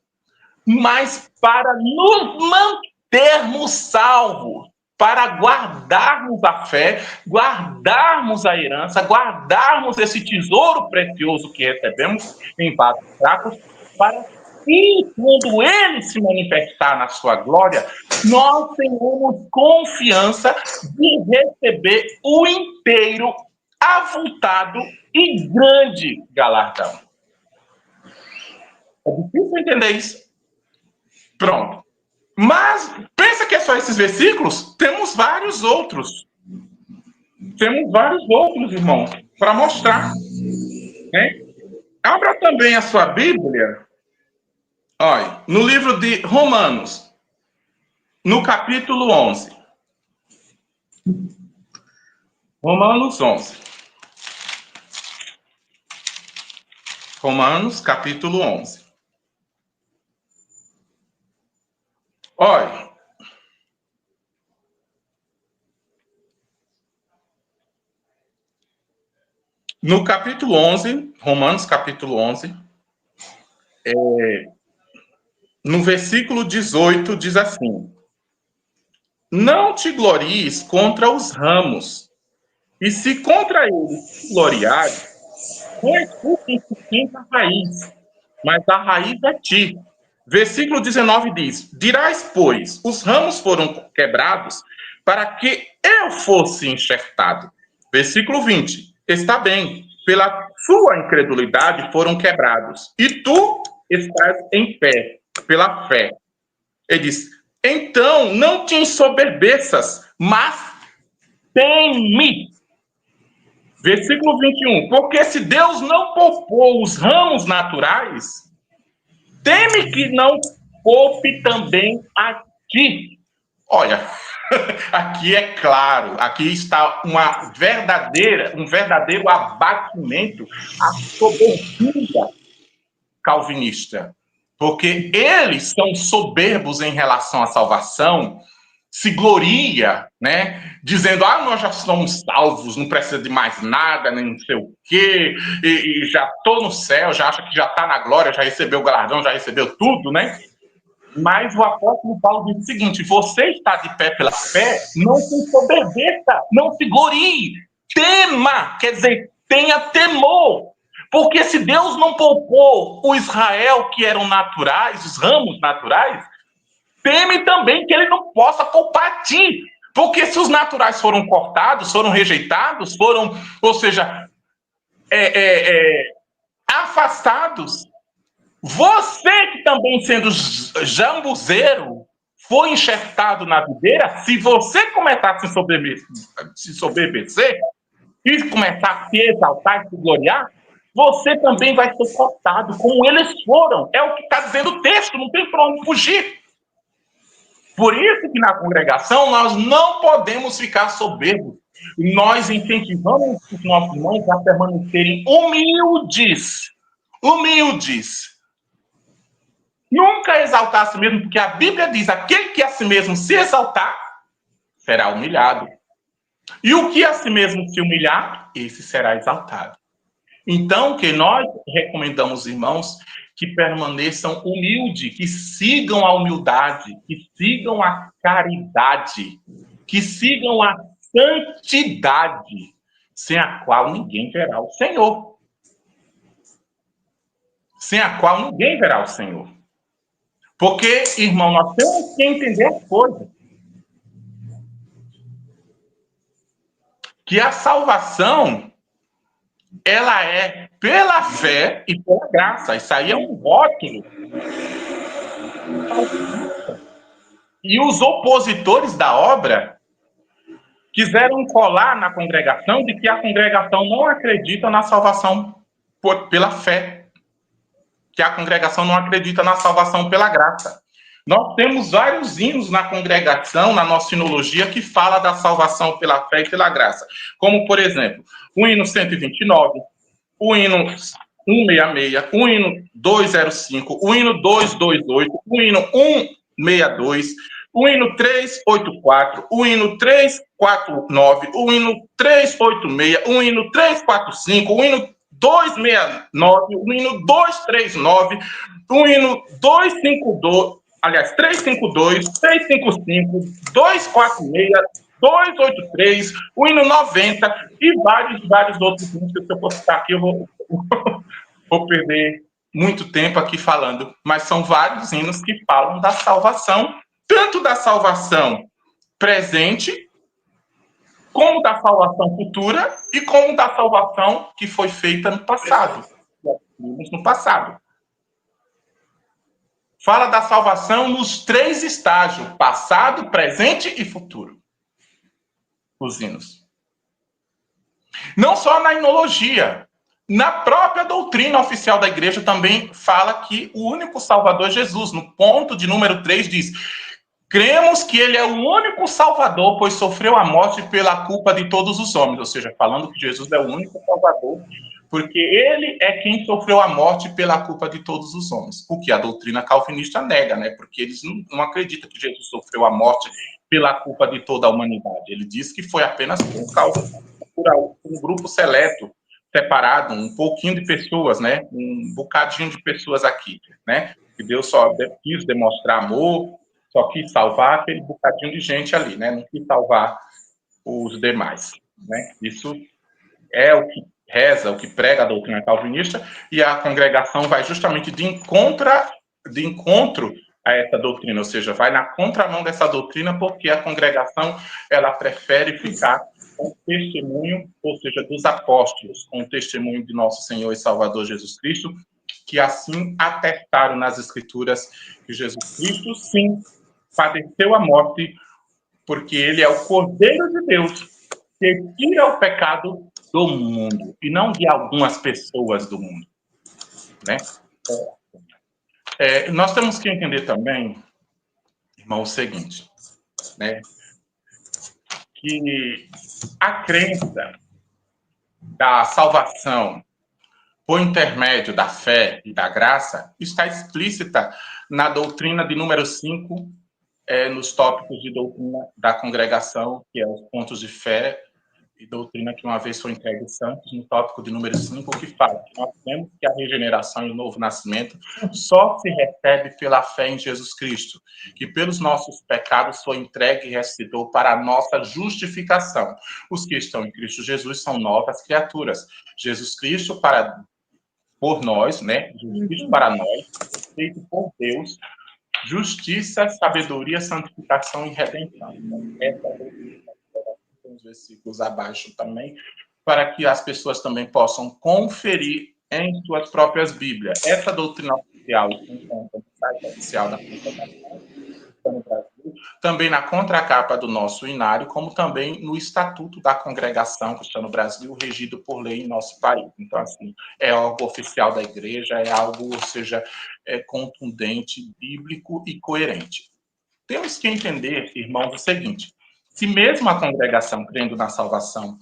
mas para nos mantermos salvos, para guardarmos a fé, guardarmos a herança, guardarmos esse tesouro precioso que recebemos em vasos fracos, para que, quando ele se manifestar na sua glória, nós tenhamos confiança de receber o inteiro, avultado e grande galardão. É difícil entender isso. Pronto. Mas pensa que é só esses versículos? Temos vários outros. Temos vários outros, irmãos, para mostrar. Né? Abra também a sua Bíblia. Olha, no livro de Romanos, no capítulo 11. Romanos 11. Romanos, capítulo 11. Olha. No capítulo 11, Romanos, capítulo 11, no versículo 18, diz assim: não te glories contra os ramos, e se contra eles te gloriares, não é tu quem sustenta a raiz, mas a raiz é ti. Versículo 19 diz: dirás, pois, os ramos foram quebrados para que eu fosse enxertado. Versículo 20: está bem, pela sua incredulidade foram quebrados, e tu estás em pé, pela fé. Ele diz: então não te ensoberbeças, mas teme. Versículo 21, porque se Deus não poupou os ramos naturais, teme que não poupe também a ti. Olha, aqui é claro, aqui está um verdadeiro abatimento à soberbia calvinista, porque eles são soberbos em relação à salvação, se gloria, né, dizendo, nós já somos salvos, não precisa de mais nada, nem não sei o quê, e já estou no céu, já acha que já está na glória, já recebeu o galardão, já recebeu tudo, né? Mas o apóstolo Paulo diz o seguinte: você está de pé pela fé, não se ensoberbeça, não se glorie, tema, quer dizer, tenha temor, porque se Deus não poupou o Israel que eram naturais, os ramos naturais, teme também que ele não possa poupar a ti, porque se os naturais foram cortados, foram rejeitados, foram, ou seja, afastados, você que também sendo jambuzeiro foi enxertado na videira, se você começar a se soberbecer e começar a se exaltar e se gloriar, você também vai ser cortado, como eles foram. É o que está dizendo o texto, não tem para onde fugir. Por isso que na congregação nós não podemos ficar soberbos. Nós incentivamos os nossos irmãos a permanecerem humildes. Humildes. Nunca exaltar a si mesmo, porque a Bíblia diz: aquele que a si mesmo se exaltar, será humilhado. E o que a si mesmo se humilhar, esse será exaltado. Então, que nós recomendamos, irmãos, que permaneçam humildes, que sigam a humildade, que sigam a caridade, que sigam a santidade, sem a qual ninguém verá o Senhor. Sem a qual ninguém verá o Senhor. Porque, irmão, nós temos que entender as coisas. Que a salvação, ela é pela fé e pela graça. Isso aí é um rótulo. E os opositores da obra quiseram colar na congregação de que a congregação não acredita na salvação pela fé. que a congregação não acredita na salvação pela graça. Nós temos vários hinos na congregação, na nossa sinologia, que fala da salvação pela fé e pela graça. Como, por exemplo, o hino 129, o hino 166, o hino 205, o hino 228, o hino 162, o hino 384, o hino 349, o hino 386, o hino 345, o hino 269, o hino 239, o hino 252, aliás, 352, 355, 246, 283, o hino 90 e vários outros hinos que se eu for citar aqui, eu vou perder muito tempo aqui falando. Mas são vários hinos que falam da salvação, tanto da salvação presente, como da salvação futura e como da salvação que foi feita no passado. No passado. Fala da salvação nos 3 estágios, passado, presente e futuro. Os hinos. Não só na hinologia, na própria doutrina oficial da igreja também fala que o único Salvador é Jesus. No ponto de número 3 diz: cremos que ele é o único Salvador, pois sofreu a morte pela culpa de todos os homens. Ou seja, falando que Jesus é o único Salvador, porque ele é quem sofreu a morte pela culpa de todos os homens. O que a doutrina calvinista nega, né? Porque eles não acreditam que Jesus sofreu a morte pela culpa de toda a humanidade. Ele diz que foi apenas por um grupo seleto, separado, um pouquinho de pessoas, né? Um bocadinho de pessoas aqui, né? Que Deus só quis demonstrar amor, só quis salvar aquele bocadinho de gente ali, né? Não quis salvar os demais, né? Isso é o que reza, o que prega a doutrina calvinista, e a congregação vai justamente de encontro a essa doutrina, ou seja, vai na contramão dessa doutrina, porque a congregação, ela prefere ficar com o testemunho, ou seja, dos apóstolos, com o testemunho de nosso Senhor e Salvador Jesus Cristo, que assim atestaram nas Escrituras que Jesus Cristo, sim, padeceu a morte, porque ele é o Cordeiro de Deus, que tira o pecado do mundo, e não de algumas pessoas do mundo, né? Nós temos que entender também, irmão, o seguinte, né? Que a crença da salvação por intermédio da fé e da graça está explícita na doutrina de número 5, nos tópicos de doutrina da congregação, que é os pontos de fé e doutrina que uma vez foi entregue aos santos, no tópico de número 5, que fala que nós temos que a regeneração e o novo nascimento só se recebe pela fé em Jesus Cristo, que pelos nossos pecados foi entregue e ressuscitou para a nossa justificação. Os que estão em Cristo Jesus são novas criaturas. Jesus Cristo por nós, né? Jesus Cristo para nós, feito por Deus, justiça, sabedoria, santificação e redenção. Essa é uns versículos abaixo também, para que as pessoas também possam conferir em suas próprias Bíblias. Essa doutrina oficial no site oficial da congregação no Brasil, também na contracapa do nosso inário, como também no Estatuto da Congregação Cristã no Brasil, regido por lei em nosso país. Então, assim, é algo oficial da igreja, é algo, ou seja, contundente, bíblico e coerente. Temos que entender, irmãos, o seguinte: se mesmo a congregação crendo na salvação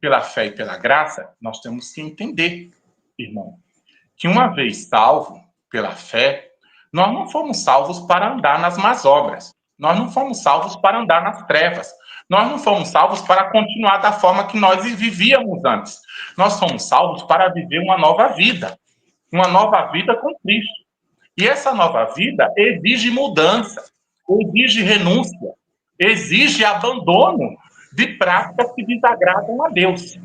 pela fé e pela graça, nós temos que entender, irmão, que uma vez salvo pela fé, nós não fomos salvos para andar nas más obras. Nós não fomos salvos para andar nas trevas. Nós não fomos salvos para continuar da forma que nós vivíamos antes. Nós fomos salvos para viver uma nova vida com Cristo. E essa nova vida exige mudança, exige renúncia, exige abandono de práticas que desagradam a Deus.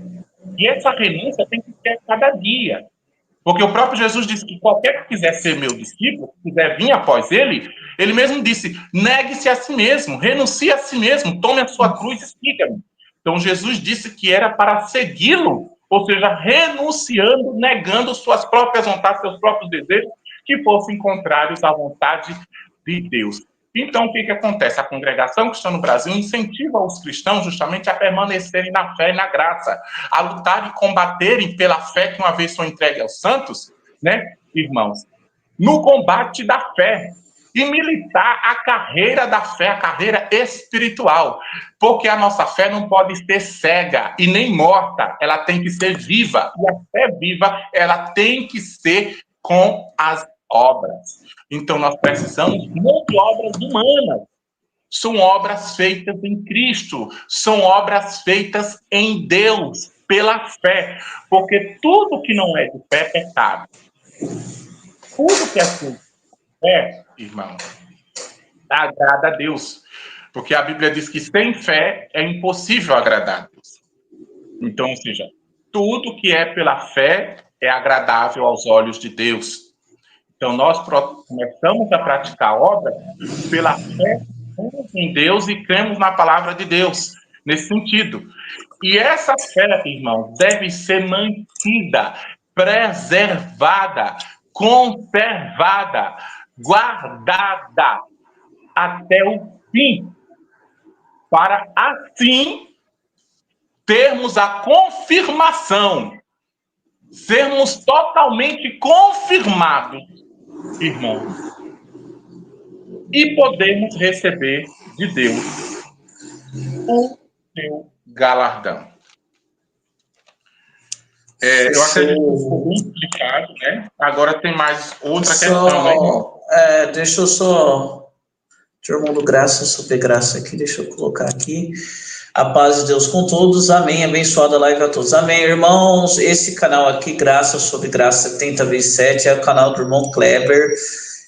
E essa renúncia tem que ser a cada dia. Porque o próprio Jesus disse que qualquer que quiser ser meu discípulo, quiser vir após ele mesmo disse: negue-se a si mesmo, renuncie a si mesmo, tome a sua cruz e siga-me. Então Jesus disse que era para segui-lo, ou seja, renunciando, negando suas próprias vontades, seus próprios desejos, que fossem contrários à vontade de Deus. Então, o que acontece? A congregação cristã no Brasil incentiva os cristãos justamente a permanecerem na fé e na graça, a lutar e combaterem pela fé que uma vez foi entregue aos santos, né, irmãos? no combate da fé e militar a carreira da fé, a carreira espiritual, porque a nossa fé não pode ser cega e nem morta, ela tem que ser viva, e a fé viva, ela tem que ser com as obras. Então nós precisamos não de obras humanas, são obras feitas em Cristo, são obras feitas em Deus, pela fé, porque tudo que não é de fé é pecado. Tudo que é assim, irmão, agrada a Deus. Porque a Bíblia diz que sem fé é impossível agradar a Deus. Então, ou seja, tudo que é pela fé é agradável aos olhos de Deus. Então, nós começamos a praticar a obra pela fé em Deus e cremos na palavra de Deus, nesse sentido. E essa fé, irmão, deve ser mantida, preservada, conservada, guardada até o fim, para assim termos a confirmação, sermos totalmente confirmados, irmão, e podemos receber de Deus o seu galardão. Eu acredito que ficou bem explicado, né? Agora tem mais outra questão, né? Deixa eu só... Irmão do Graça sobre Graça aqui, deixa eu colocar aqui. A paz de Deus com todos, amém, abençoada live a todos, amém, irmãos. Esse canal aqui, Graça sobre Graça 70x7, é o canal do irmão Kleber.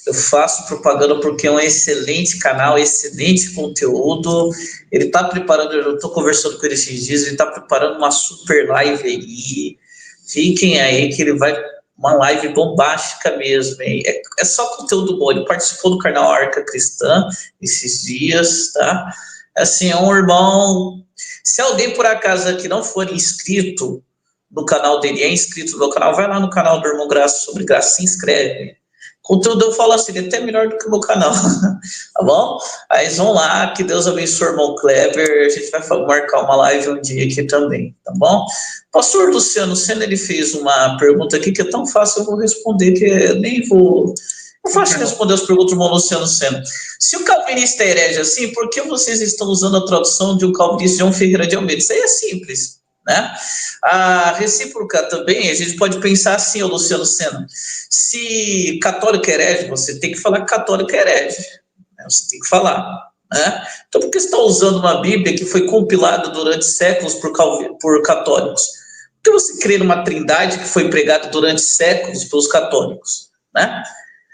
Eu faço propaganda porque é um excelente canal, excelente conteúdo. Ele está preparando, eu estou conversando com ele esses dias, ele está preparando uma super live aí. Fiquem aí que ele vai... Uma live bombástica mesmo, hein? É só conteúdo bom. Ele participou do canal Arca Cristã esses dias, tá? Assim, é um irmão... Se alguém, por acaso, aqui não for inscrito no canal dele, é inscrito no meu canal, vai lá no canal do Irmão Graça sobre Graça, se inscreve. Conteúdo, eu falo assim, ele é até melhor do que o meu canal, tá bom? Aí vão lá, que Deus abençoe o irmão Kleber, a gente vai marcar uma live um dia aqui também, tá bom? Pastor Luciano Sena, ele fez uma pergunta aqui que é tão fácil, eu vou responder, que eu nem vou... É fácil responder as perguntas do irmão Luciano Sena. Se o calvinista é herege assim, por que vocês estão usando a tradução de um calvinista João Ferreira de Almeida? Isso aí é simples, né? A recíproca também, a gente pode pensar assim, ô Luciano Sena, se católico é herege, você tem que falar que católico é herege, né? Você tem que falar, né? Então, por que você está usando uma Bíblia que foi compilada durante séculos por católicos? Por que você crê numa trindade que foi pregada durante séculos pelos católicos, né?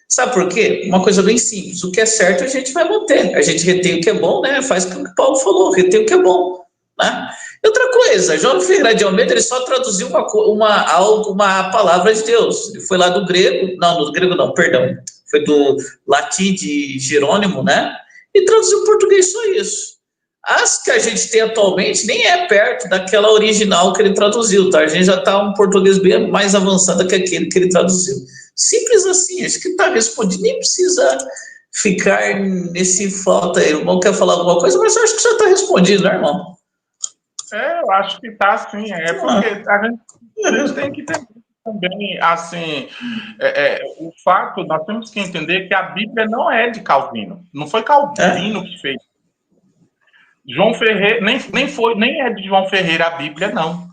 Sabe por quê? Uma coisa bem simples, o que é certo a gente vai manter, a gente retém o que é bom, né? Faz o que o Paulo falou, retém o que é bom, né? Outra coisa, João Ferreira de Almeida, ele só traduziu uma palavra de Deus. Ele foi lá do grego, foi do latim de Jerônimo, né? E traduziu em português só isso. As que a gente tem atualmente nem é perto daquela original que ele traduziu, tá? A gente já está um português bem mais avançado que aquele que ele traduziu. Simples assim, acho que está respondido, nem precisa ficar nesse falta aí. O irmão quer falar alguma coisa, mas eu acho que já está respondido, né, irmão? Eu acho que está assim, porque a gente tem que ter também, assim, o fato, nós temos que entender que a Bíblia não é de Calvino, não foi Calvino que fez. João Ferreira, nem é de João Ferreira a Bíblia, não.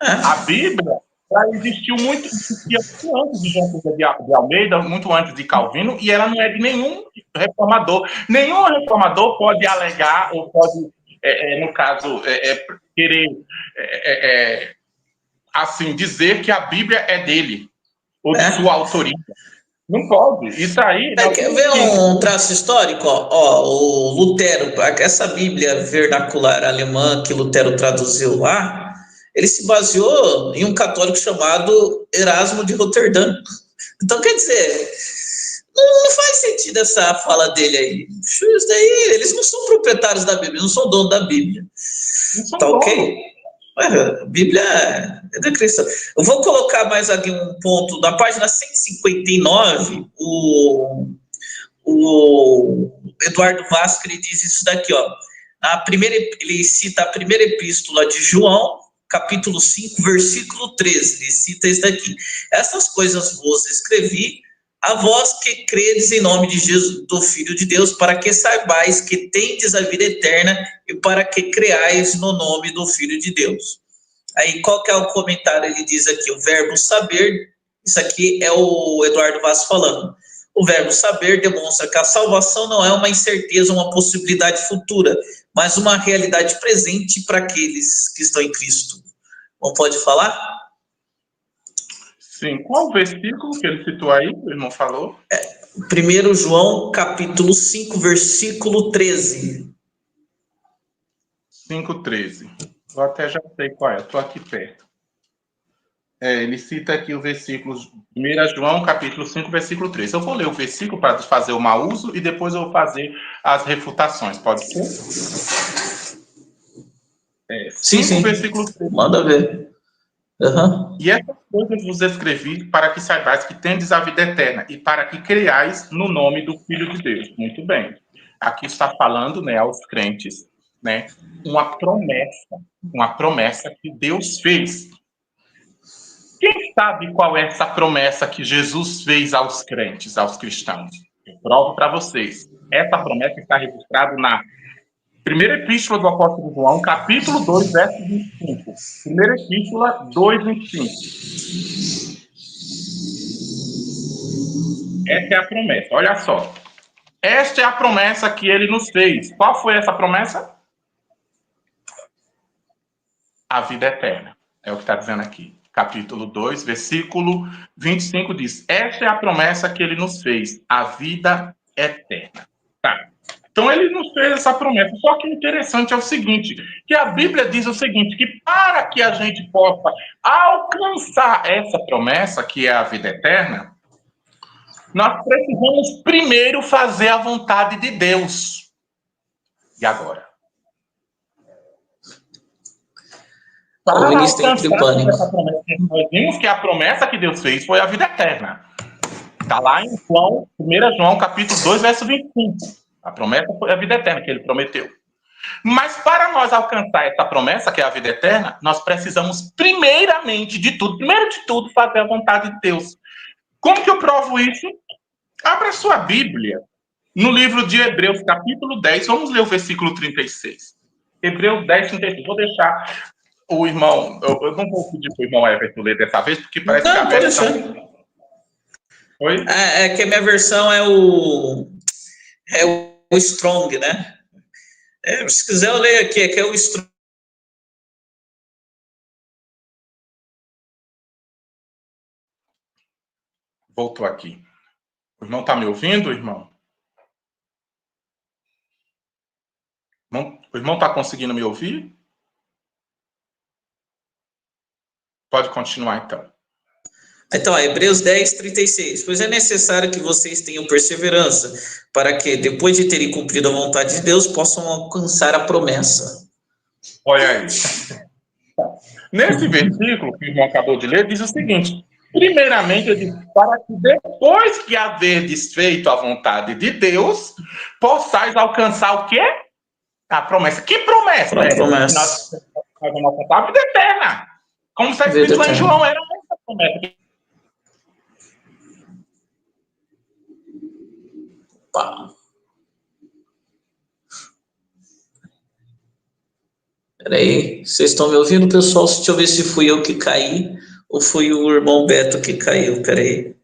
A Bíblia, ela existia muito antes de João Ferreira de Almeida, muito antes de Calvino, e ela não é de nenhum reformador. Nenhum reformador pode alegar, ou pode, no caso, querer, assim, dizer que a Bíblia é dele, ou de sua autoria. Não pode. Isso aí... Quer ver um traço histórico? O Lutero, essa Bíblia vernacular alemã que Lutero traduziu lá, ele se baseou em um católico chamado Erasmo de Roterdã. Então, quer dizer, não faz sentido essa fala dele aí. Isso daí, eles não são proprietários da Bíblia, não são donos da Bíblia. Tá ok? A Bíblia é da cristã. Eu vou colocar mais aqui um ponto. Na página 159, o Eduardo Vasco, ele diz isso daqui, ó. Ele cita a primeira epístola de João, capítulo 5, versículo 13. Ele cita isso daqui. Essas coisas vos escrevi a vós que credes em nome de Jesus, do Filho de Deus, para que saibais que tendes a vida eterna e para que creais no nome do Filho de Deus. Aí, qual que é o comentário? Ele diz aqui, o verbo saber, isso aqui é o Eduardo Vaz falando. O verbo saber demonstra que a salvação não é uma incerteza, uma possibilidade futura, mas uma realidade presente para aqueles que estão em Cristo. Não pode falar? Sim. Qual o versículo que ele citou aí, o irmão falou? 1 João, capítulo 5, versículo 13. 5:13. Eu até já sei qual é, estou aqui perto. Ele cita aqui o versículo 1 João, capítulo 5, versículo 13. Eu vou ler o versículo para fazer o mau uso e depois eu vou fazer as refutações, pode ser? Sim. Versículo 13. Manda ver. Uhum. E essas coisas vos escrevi para que saibais que tendes a vida eterna e para que creiais no nome do Filho de Deus. Muito bem. Aqui está falando, né, aos crentes, né, uma promessa que Deus fez. Quem sabe qual é essa promessa que Jesus fez aos crentes, aos cristãos? Eu provo para vocês. Essa promessa está registrada na primeira epístola do apóstolo João, capítulo 2, verso 25. Primeira epístola 2, 25. Essa é a promessa, olha só. Esta é a promessa que ele nos fez. Qual foi essa promessa? A vida eterna. É o que está dizendo aqui. Capítulo 2, versículo 25 diz: esta é a promessa que ele nos fez, a vida eterna. Tá. Então ele nos fez essa promessa. Só que o interessante é o seguinte, que a Bíblia diz o seguinte, que para que a gente possa alcançar essa promessa, que é a vida eterna, nós precisamos primeiro fazer a vontade de Deus. E agora? Para alcançar essa promessa, nós vimos que a promessa que Deus fez foi a vida eterna. Está lá em João, 1 João, capítulo 2, verso 25. A promessa foi a vida eterna que ele prometeu. Mas para nós alcançar essa promessa, que é a vida eterna, nós precisamos primeiro de tudo, fazer a vontade de Deus. Como que eu provo isso? Abra sua Bíblia no livro de Hebreus, capítulo 10. Vamos ler o versículo 36. Hebreus 10, 36. Vou deixar o irmão... Eu não vou pedir para o irmão Everton ler dessa vez, porque parece que a versão... Oi? É que a minha versão é o Strong, né? Se quiser eu leio aqui, é que é o Strong. Voltou aqui. O irmão está me ouvindo, irmão? O irmão está conseguindo me ouvir? Pode continuar, então. Então, Hebreus 10, 36. Pois é necessário que vocês tenham perseverança, para que, depois de terem cumprido a vontade de Deus, possam alcançar a promessa. Olha aí. Nesse versículo que o irmão acabou de ler, diz o seguinte: primeiramente, ele diz, para que depois que haverdes feito a vontade de Deus, possais alcançar o quê? A promessa. Que promessa? A promessa. Nós vamos alcançar a vida eterna. Como está escrito lá em João, era essa promessa. Peraí, vocês estão me ouvindo, pessoal? Deixa eu ver se fui eu que caí ou foi o irmão Beto que caiu. Peraí.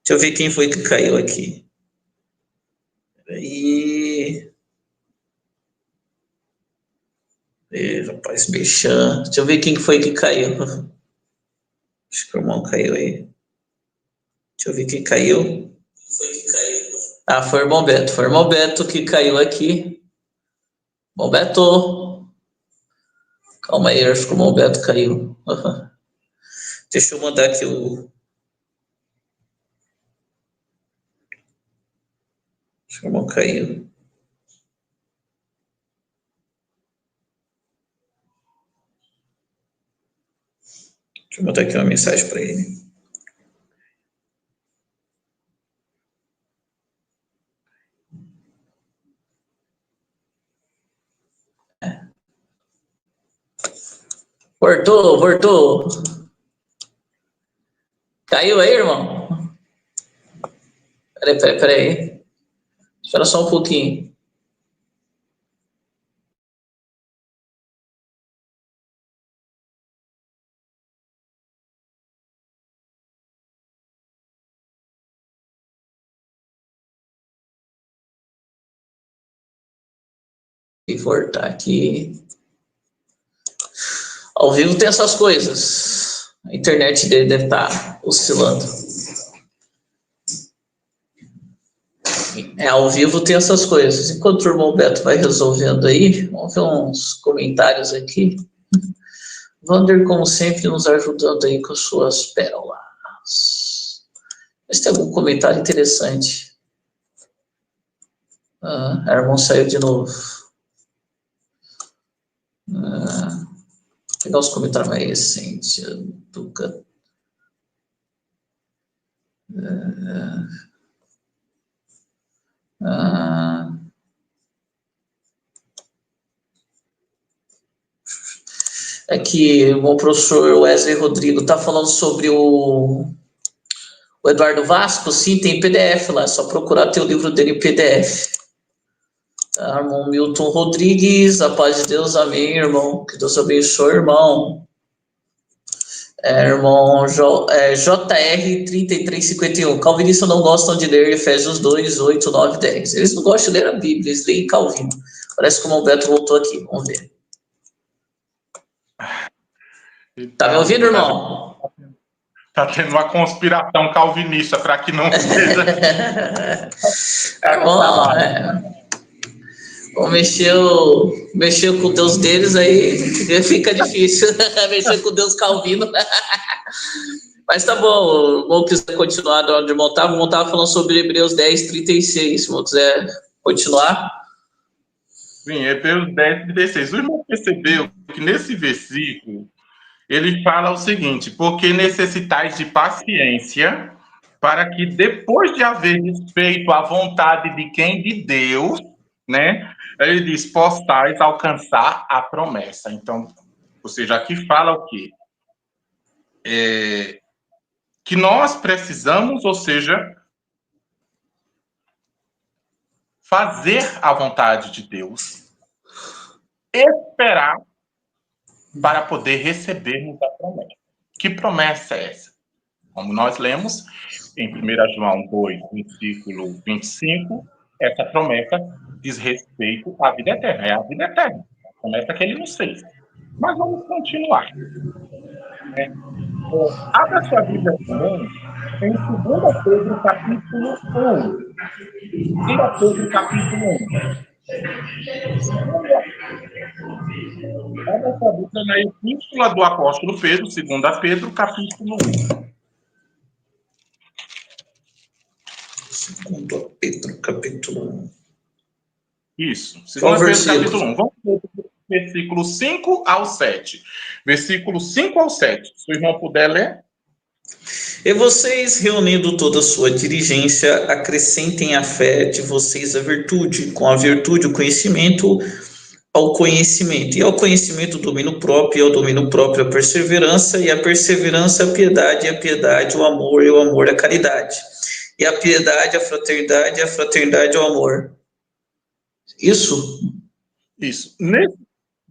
Deixa eu ver quem foi que caiu aqui. Peraí. Rapaz, Bechan. Deixa eu ver quem foi que caiu. Acho que o irmão caiu aí. Deixa eu ver quem caiu. Ah, foi o irmão Beto. Foi o irmão Beto que caiu aqui. Irmão Beto. Calma aí, acho que o irmão Beto caiu. Uhum. Deixa eu mandar aqui o... Acho que o irmão caiu. Deixa eu mandar aqui uma mensagem para ele. Voltou. Caiu aí, irmão? Peraí. Espera só um pouquinho. E voltar aqui. Ao vivo tem essas coisas. A internet dele deve estar oscilando. Ao vivo tem essas coisas. Enquanto o irmão Beto vai resolvendo aí, vamos ver uns comentários aqui. Vander, como sempre, nos ajudando aí com suas pérolas. Mas tem algum comentário interessante. A irmã saiu de novo. Vou pegar os comentários mais recentes. Duca. É que o professor Wesley Rodrigo está falando sobre o Eduardo Vasco. Sim, tem PDF lá, é só procurar ter o livro dele em PDF. Tá, irmão Milton Rodrigues, a paz de Deus, amém, irmão. Que Deus abençoe, irmão. Irmão JR 3351. Calvinistas não gostam de ler Efésios 2, 8, 9, 10. Eles não gostam de ler a Bíblia, eles leem Calvino. Parece que o Alberto voltou aqui, vamos ver. Tá me ouvindo, irmão? Tá tendo uma conspiração calvinista para que não seja. Bom, mexeu com o Deus deles, aí fica difícil. Mexer com o Deus Calvino. Mas tá bom, o irmão quiser continuar de onde o irmão estava falando sobre Hebreus 10, 36. Se o irmão quiser continuar. Sim, Hebreus 10, 36. O irmão percebeu que nesse versículo ele fala o seguinte: porque necessitais de paciência, para que depois de haver feito a vontade de quem? De Deus, né? Ele diz, possais alcançar a promessa. Então, ou seja, aqui fala o quê? Que nós precisamos, ou seja, fazer a vontade de Deus, esperar para poder recebermos a promessa. Que promessa é essa? Como nós lemos em 1 João 2, versículo 25, essa promessa diz respeito à vida eterna. É a vida eterna. A promessa que ele nos fez. Mas vamos continuar. Abra sua Bíblia também em 2 Pedro, capítulo 1. 2 Pedro, capítulo 1. Abra sua Bíblia na Epístola do Apóstolo Pedro, 2 Pedro, capítulo 1. 2 Pedro, capítulo 1. Isso, 2 Pedro, capítulo 1. Vamos ver versículo 5 ao 7. Versículo 5 ao 7. Se o irmão puder ler. E vocês, reunindo toda a sua diligência, acrescentem à fé de vocês a virtude, com a virtude o conhecimento, ao conhecimento, e ao conhecimento o domínio próprio, e ao domínio próprio a perseverança, e a perseverança a piedade, e a piedade o amor, e o amor a caridade, e a piedade a fraternidade, e a fraternidade o amor. Isso? Isso.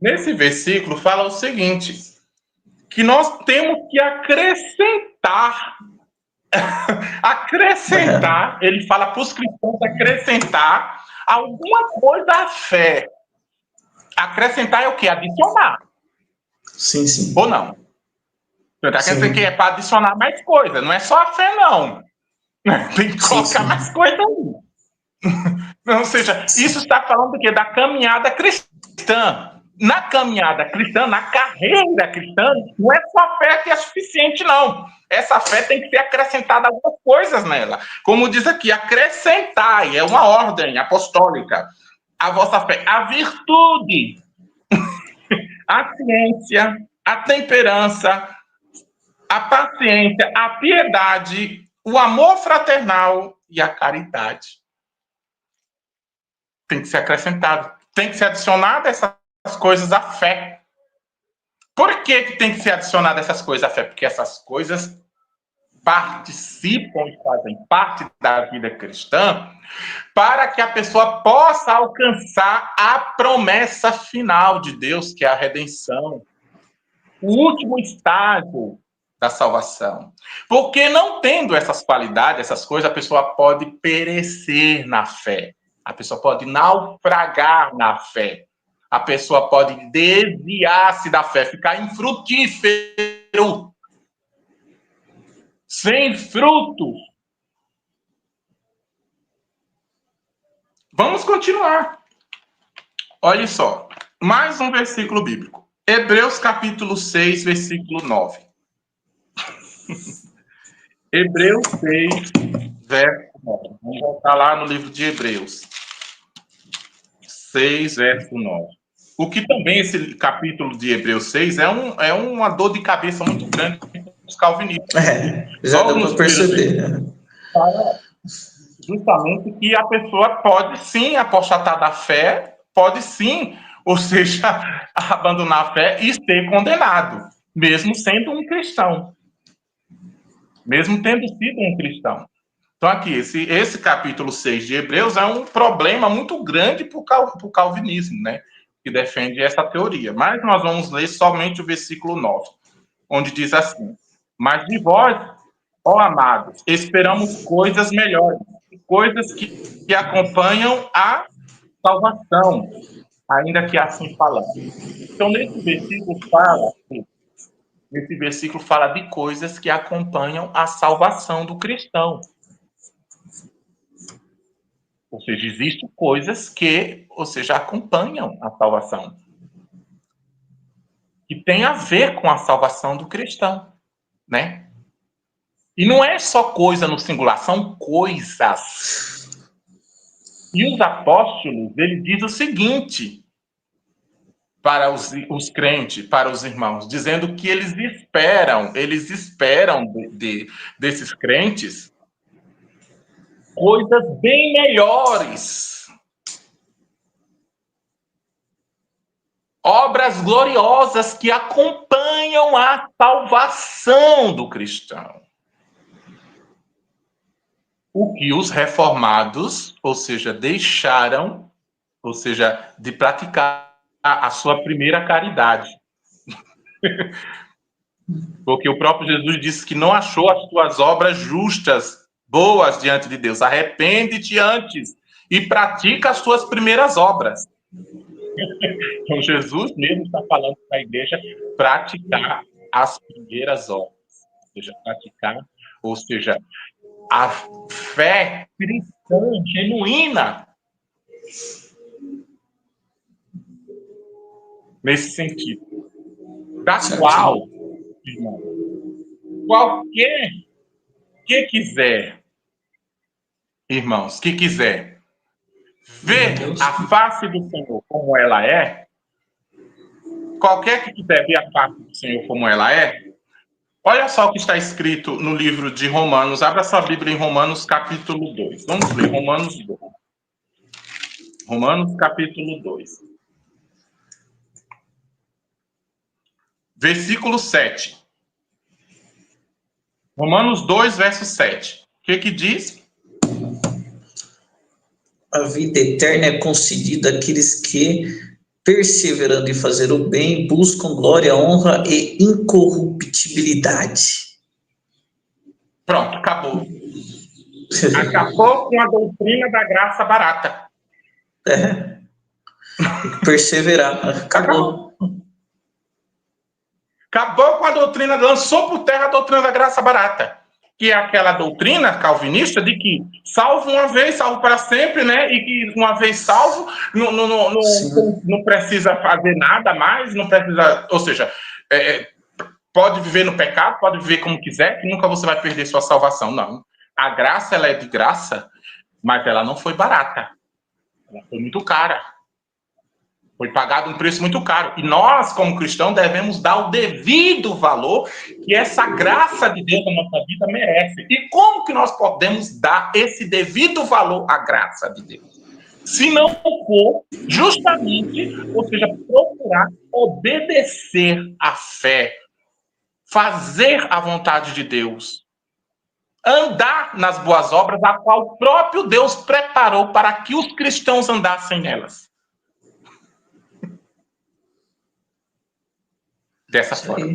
Nesse versículo fala o seguinte, que nós temos que acrescentar, ele fala para os cristãos acrescentar alguma coisa à fé. Acrescentar é o quê? Adicionar. Sim, sim. Ou não? Quer dizer que é para adicionar mais coisa, não é só a fé, não. Tem que colocar mais coisa aí. Não, ou seja, isso está falando do quê? Da caminhada cristã. Na caminhada cristã, na carreira cristã, não é só a fé que é suficiente, não. Essa fé tem que ser acrescentada algumas coisas nela. Como diz aqui, acrescentai, é uma ordem apostólica. A vossa fé, a virtude, a ciência, a temperança, a paciência, a piedade, o amor fraternal e a caridade. Tem que ser acrescentado. Tem que ser adicionado essas coisas à fé. Por que tem que ser adicionado essas coisas à fé? Porque essas coisas participam e fazem parte da vida cristã, para que a pessoa possa alcançar a promessa final de Deus, que é a redenção, o último estágio da salvação. Porque não tendo essas qualidades, essas coisas, a pessoa pode perecer na fé, a pessoa pode naufragar na fé, a pessoa pode desviar-se da fé, ficar infrutífero, sem frutos. Vamos continuar. Olha só, mais um versículo bíblico. Hebreus capítulo 6, versículo 9. Hebreus 6, verso 9. Vamos voltar lá no livro de Hebreus. 6, verso 9. O que também esse capítulo de Hebreus 6 é uma dor de cabeça muito grande para os calvinistas. Já dá para perceber. Justamente que a pessoa pode sim apostatar da fé, pode sim, ou seja, abandonar a fé e ser condenado, mesmo sendo um cristão, mesmo tendo sido um cristão. Então aqui, esse capítulo 6 de Hebreus é um problema muito grande para o calvinismo, né, que defende essa teoria. Mas nós vamos ler somente o versículo 9, onde diz assim: mas de vós, ó amados, esperamos coisas melhores, coisas que acompanham a salvação, ainda que assim falando. Então, nesse versículo fala de coisas que acompanham a salvação do cristão. Ou seja, existem coisas que, ou seja, acompanham a salvação, que tem a ver com a salvação do cristão, né? E não é só coisa no singular, são coisas. E os apóstolos, ele diz o seguinte para os crentes, para os irmãos, dizendo que eles esperam desses crentes coisas bem melhores, obras gloriosas que acompanham a salvação do cristão. O que os reformados, ou seja, deixaram, ou seja, de praticar a sua primeira caridade. Porque o próprio Jesus disse que não achou as tuas obras justas, boas diante de Deus. Arrepende-te antes e pratica as tuas primeiras obras. Então Jesus mesmo está falando para a igreja praticar as primeiras obras. Ou seja, a fé cristã genuína. Nesse sentido. Da qual, irmão, qualquer que quiser, irmãos, que quiser ver a face do Senhor como ela é, qualquer que quiser ver a face do Senhor como ela é, olha só o que está escrito no livro de Romanos. Abra sua Bíblia em Romanos capítulo 2. Vamos ler Romanos 2. Romanos capítulo 2. Versículo 7. Romanos 2, verso 7. O que diz? A vida eterna é concedida àqueles que, perseverando em fazer o bem, buscam glória, honra e incorruptibilidade. Pronto, acabou. Acabou com a doutrina da graça barata. Perseverar. Acabou. Acabou com a doutrina, lançou por terra a doutrina da graça barata, que é aquela doutrina calvinista de que salvo uma vez, salvo para sempre, né? E que uma vez salvo, não precisa fazer nada mais, não precisa, ou seja, pode viver no pecado, pode viver como quiser, que nunca você vai perder sua salvação. Não. A graça, ela é de graça, mas ela não foi barata. Ela foi muito cara. Foi pagado um preço muito caro. E nós, como cristãos, devemos dar o devido valor que essa graça de Deus na nossa vida merece. E como que nós podemos dar esse devido valor à graça de Deus? Se não for justamente, ou seja, procurar obedecer à fé, fazer a vontade de Deus. andar nas boas obras, a qual o próprio Deus preparou para que os cristãos andassem nelas. Dessa forma.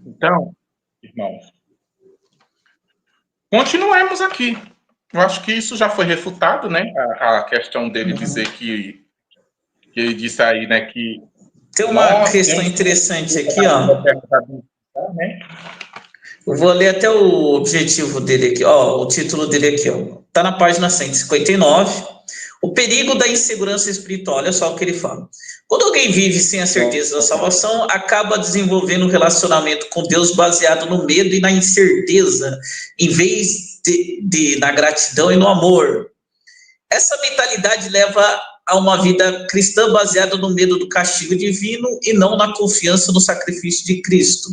Então, irmãos, continuemos aqui. Eu acho que isso já foi refutado, né? A questão dele dizer que ele disse aí, né, que tem uma questão interessante aqui, ó. Eu vou ler até o objetivo dele aqui, ó, o título dele aqui, ó. Tá na página 159. O perigo da insegurança espiritual, olha só o que ele fala. Quando alguém vive sem a certeza da salvação, acaba desenvolvendo um relacionamento com Deus baseado no medo e na incerteza, em vez na gratidão e no amor. Essa mentalidade leva a uma vida cristã baseada no medo do castigo divino e não na confiança no sacrifício de Cristo.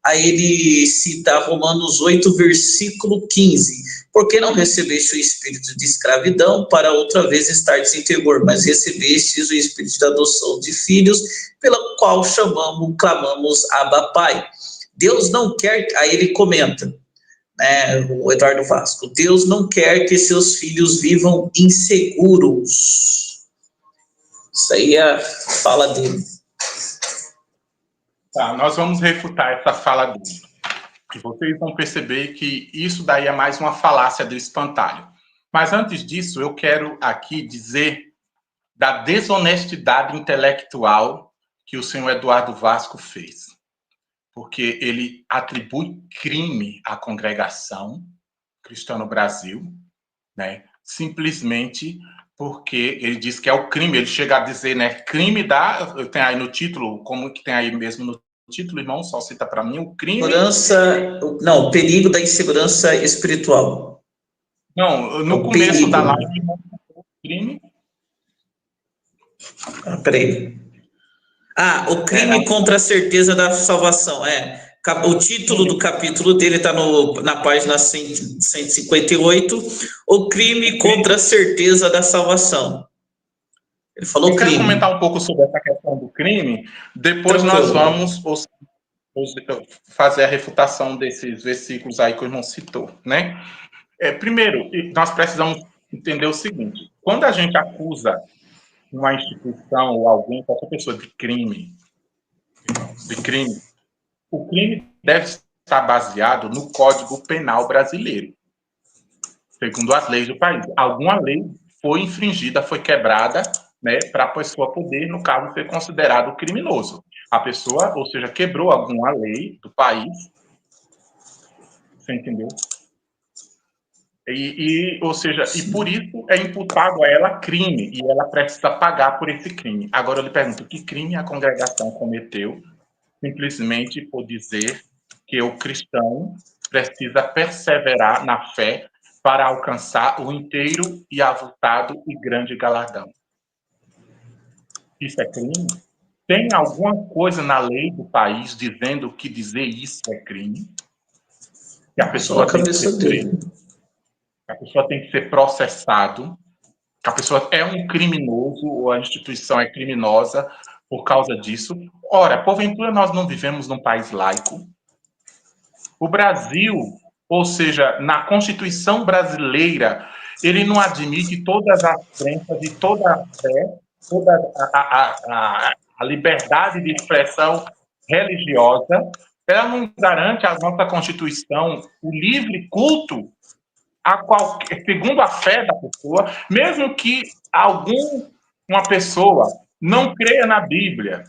Aí ele cita Romanos 8, versículo 15. Por que não recebeste o espírito de escravidão para outra vez estar em temor, mas recebestes o espírito da adoção de filhos, pela qual clamamos Abba Pai. Deus não quer, aí ele comenta, né, o Eduardo Vasco, Deus não quer que seus filhos vivam inseguros. Isso aí é a fala dele. Tá, nós vamos refutar essa fala dele. E vocês vão perceber que isso daí é mais uma falácia do espantalho. Mas antes disso, eu quero aqui dizer da desonestidade intelectual que o senhor Eduardo Vasco fez. Porque ele atribui crime à congregação cristã no Brasil, né? Simplesmente porque ele diz que é o crime. Ele chega a dizer, né, crime da... Tem aí no título, como que tem aí mesmo no título, irmão, só cita para mim, o crime... o perigo da insegurança espiritual. Não, no começo da live, o crime... Peraí. O crime contra a certeza da salvação, o título do capítulo dele está na página 158, o crime contra a certeza da salvação. Ele falou crime. Eu quero comentar um pouco sobre essa questão do crime, depois nós vamos fazer a refutação desses versículos aí que o irmão citou, né? Primeiro, nós precisamos entender o seguinte, quando a gente acusa uma instituição ou alguém, qualquer pessoa de crime, o crime deve estar baseado no Código Penal brasileiro, segundo as leis do país. Alguma lei foi infringida, foi quebrada, né, para a pessoa poder, no caso, ser considerado criminoso. A pessoa, ou seja, quebrou alguma lei do país, você entendeu? Ou seja, e por isso é imputado a ela crime, e ela precisa pagar por esse crime. Agora eu lhe pergunto, que crime a congregação cometeu simplesmente por dizer que o cristão precisa perseverar na fé para alcançar o inteiro e avultado e grande galardão? Isso é crime? Tem alguma coisa na lei do país dizendo que dizer isso é crime? Que a pessoa tem que ser presa, que a pessoa tem que ser processado, que a pessoa é um criminoso ou a instituição é criminosa por causa disso. Ora, porventura nós não vivemos num país laico? O Brasil, ou seja, na Constituição brasileira, ele não admite todas as crenças e toda a fé, toda a liberdade de expressão religiosa. Ela não garante à nossa Constituição o livre culto segundo a fé da pessoa, mesmo que uma pessoa não creia na Bíblia,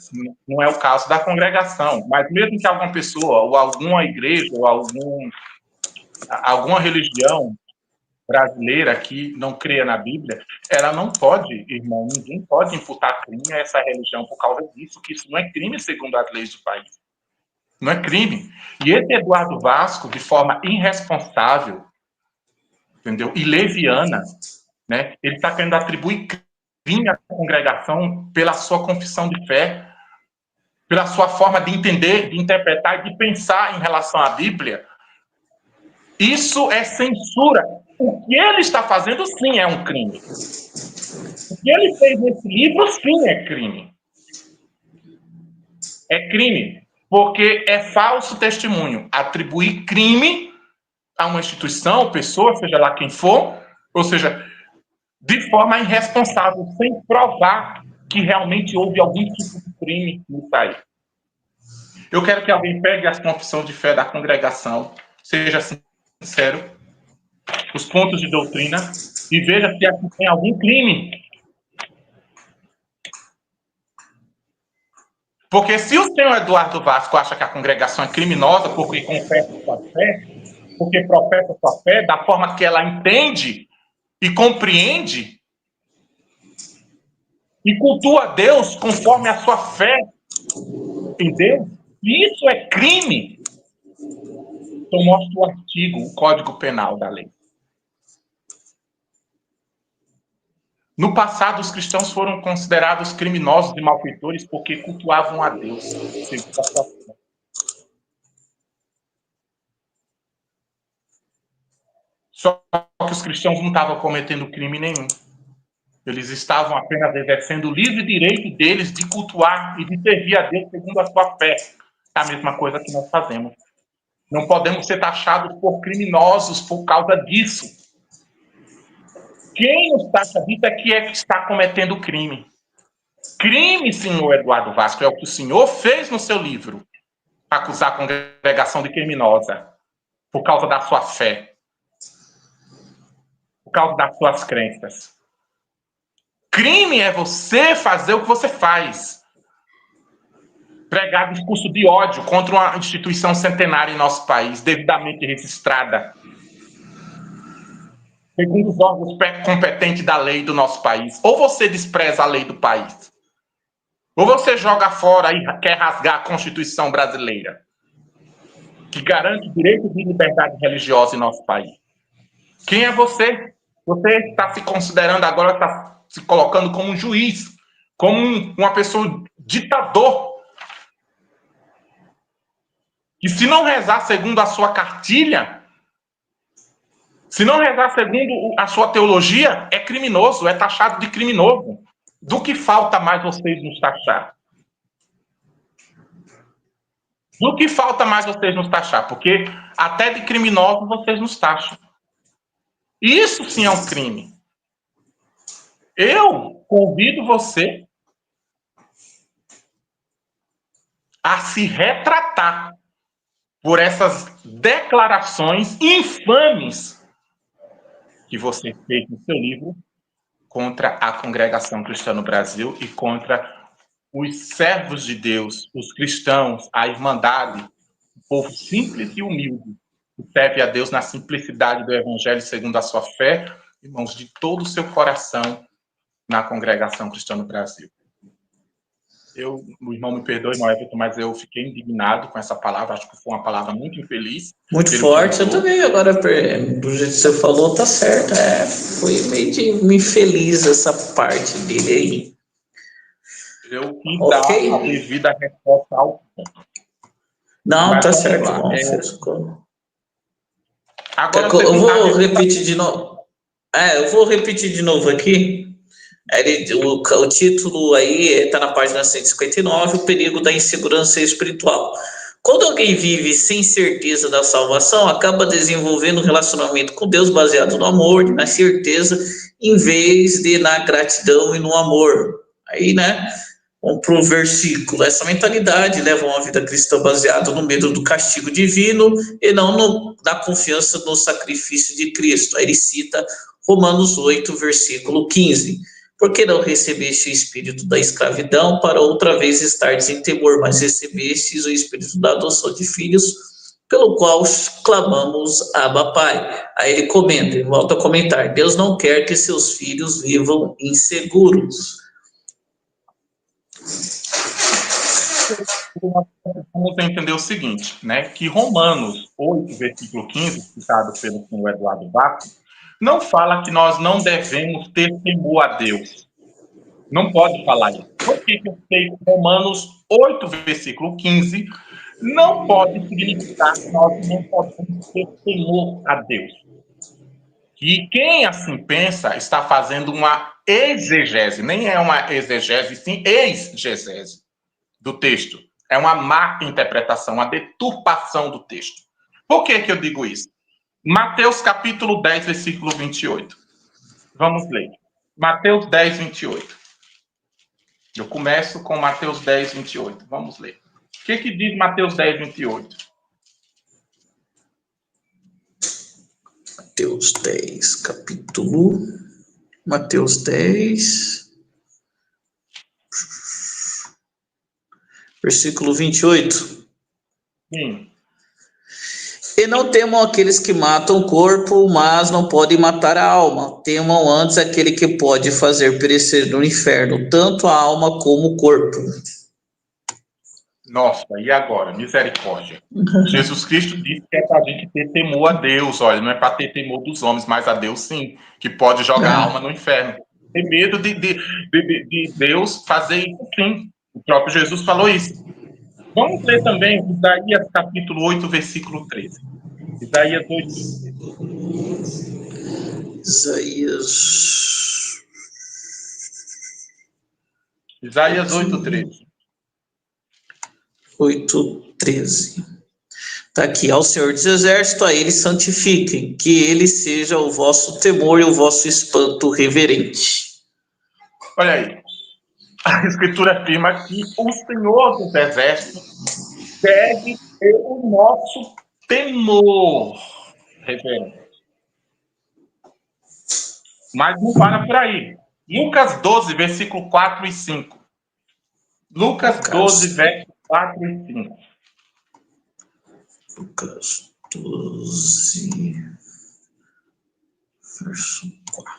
não é o caso da congregação, mas mesmo que alguma pessoa, ou alguma igreja, ou alguma religião brasileira que não creia na Bíblia, ela não pode, irmão, ninguém pode imputar crime a essa religião por causa disso, que isso não é crime segundo as leis do país. Não é crime. E esse Eduardo Vasco, de forma irresponsável, entendeu? E leviana, né? Ele está querendo atribuir crime à congregação pela sua confissão de fé, pela sua forma de entender, de interpretar e de pensar em relação à Bíblia. Isso é censura. O que ele está fazendo, sim, é um crime. O que ele fez nesse livro, sim, é crime. É crime, porque é falso testemunho. Atribuir crime a uma instituição, pessoa, seja lá quem for, ou seja, de forma irresponsável, sem provar que realmente houve algum tipo de crime nisso aí. Eu quero que alguém pegue a confissão de fé da congregação, seja sincero, os pontos de doutrina, e veja se aqui tem algum crime. Porque se o senhor Eduardo Vasco acha que a congregação é criminosa porque confessa sua fé, porque professa sua fé da forma que ela entende e compreende, e cultua Deus conforme a sua fé em Deus, e isso é crime, então mostra o artigo, o Código Penal da lei. No passado, os cristãos foram considerados criminosos e malfeitores porque cultuavam a Deus. Só que os cristãos não estavam cometendo crime nenhum. Eles estavam apenas exercendo o livre direito deles de cultuar e de servir a Deus segundo a sua fé. É a mesma coisa que nós fazemos. Não podemos ser taxados por criminosos por causa disso. Quem nos taxa disso é que está cometendo crime. Crime, senhor Eduardo Vasco, é o que o senhor fez no seu livro. Acusar a congregação de criminosa por causa da sua fé. Por causa das suas crenças. Crime é você fazer o que você faz. Pregar discurso de ódio contra uma instituição centenária em nosso país, devidamente registrada, segundo os órgãos competentes da lei do nosso país. Ou você despreza a lei do país, ou você joga fora e quer rasgar a Constituição brasileira, que garante direito de liberdade religiosa em nosso país. Quem é você? Você está se considerando agora, está se colocando como um juiz, como uma pessoa ditador, que se não rezar segundo a sua cartilha, se não rezar segundo a sua teologia, é criminoso, é taxado de criminoso. Do que falta mais vocês nos taxar? Do que falta mais vocês nos taxar? Porque até de criminosos vocês nos taxam. Isso sim é um crime. Eu convido você a se retratar por essas declarações infames que você fez no seu livro contra a congregação cristã no Brasil e contra os servos de Deus, os cristãos, a irmandade, o povo simples e humilde, que serve a Deus na simplicidade do evangelho segundo a sua fé, irmãos, de todo o seu coração na congregação cristã no Brasil. O irmão me perdoe, irmão Everton, mas eu fiquei indignado com essa palavra, acho que foi uma palavra muito infeliz. Muito forte, eu também, agora, do jeito que você falou, tá certo, foi meio de infeliz essa parte dele aí. Eu quis dar a devida resposta ao ponto. Não, mas tá certo, agora eu vou repetir de novo. Eu vou repetir de novo aqui. O título aí está na página 159, o perigo da insegurança espiritual. Quando alguém vive sem certeza da salvação, acaba desenvolvendo um relacionamento com Deus baseado no amor, na certeza, em vez de na gratidão e no amor. Aí, né, vamos para o versículo. Essa mentalidade leva uma vida cristã baseada no medo do castigo divino e não na confiança no sacrifício de Cristo. Aí ele cita Romanos 8, versículo 15. Por que não recebeste o espírito da escravidão para outra vez estares em temor, mas recebestes o espírito da adoção de filhos, pelo qual clamamos Abba Pai. Aí ele comenta, ele volta a comentar, Deus não quer que seus filhos vivam inseguros. Vamos entender o seguinte, né, que Romanos 8, versículo 15, citado pelo senhor Eduardo Vasco, não fala que nós não devemos ter temor a Deus. Não pode falar isso. Por que eu sei que Romanos 8, versículo 15, não pode significar que nós não podemos ter temor a Deus? E quem assim pensa está fazendo uma exegese, nem é uma exegese, sim exegese do texto. É uma má interpretação, uma deturpação do texto. Por que eu digo isso? Mateus capítulo 10, versículo 28. Vamos ler. Mateus 10, 28. Eu começo com Mateus 10, 28. Vamos ler. O que diz Mateus 10, 28? Mateus 10, capítulo. Mateus 10, versículo 28. Sim. E não temam aqueles que matam o corpo, mas não podem matar a alma. Temam antes aquele que pode fazer perecer no inferno, tanto a alma como o corpo. Nossa, e agora? Misericórdia. Jesus Cristo disse que é para a gente ter temor a Deus, olha, não é para ter temor dos homens, mas a Deus sim, que pode jogar a alma no inferno. Tem medo de Deus fazer isso sim. O próprio Jesus falou isso. Vamos ler também Isaías capítulo 8, versículo 13. Isaías 8. Isaías 8, 13. 8:13. Está aqui, ao Senhor dos Exércitos, a ele santifiquem, que ele seja o vosso temor e o vosso espanto reverente. Olha aí, a Escritura afirma que o Senhor dos Exércitos deve ter o nosso temor reverente. Mas não para por aí. Lucas 12, versículo 4 e 5. Lucas 12, verso 4 e 5. Lucas 12, verso 4.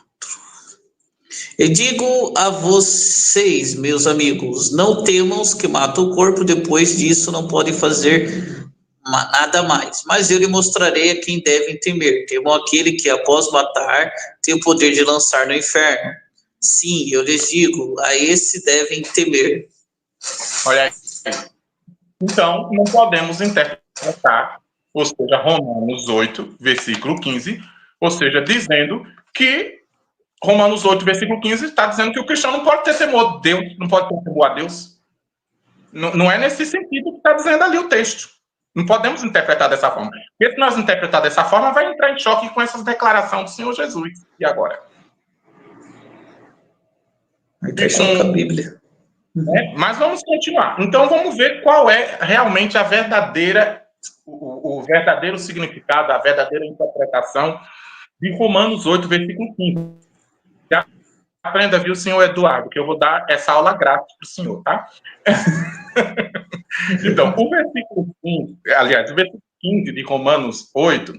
Eu digo a vocês, meus amigos, não temam os que matam o corpo, depois disso não podem fazer nada mais. Mas eu lhe mostrarei a quem devem temer. Temam aquele que, após matar, tem o poder de lançar no inferno. Sim, eu lhes digo, a esse devem temer. Olha aí. Então, não podemos interpretar, ou seja, Romanos 8, versículo 15, ou seja, dizendo que Romanos 8, versículo 15, está dizendo que o cristão não pode ter temor de Deus, não pode ter temor a Deus. Não é nesse sentido que está dizendo ali o texto. Não podemos interpretar dessa forma. Porque se nós interpretar dessa forma, vai entrar em choque com essas declarações do Senhor Jesus. E agora? Está em choque a Bíblia. Mas vamos continuar. Então vamos ver qual é realmente a verdadeira, o verdadeiro significado, a verdadeira interpretação de Romanos 8, versículo 15. Aprenda, viu, senhor Eduardo, que eu vou dar essa aula grátis para o senhor, tá? Então, o versículo 15, aliás, o versículo 15 de Romanos 8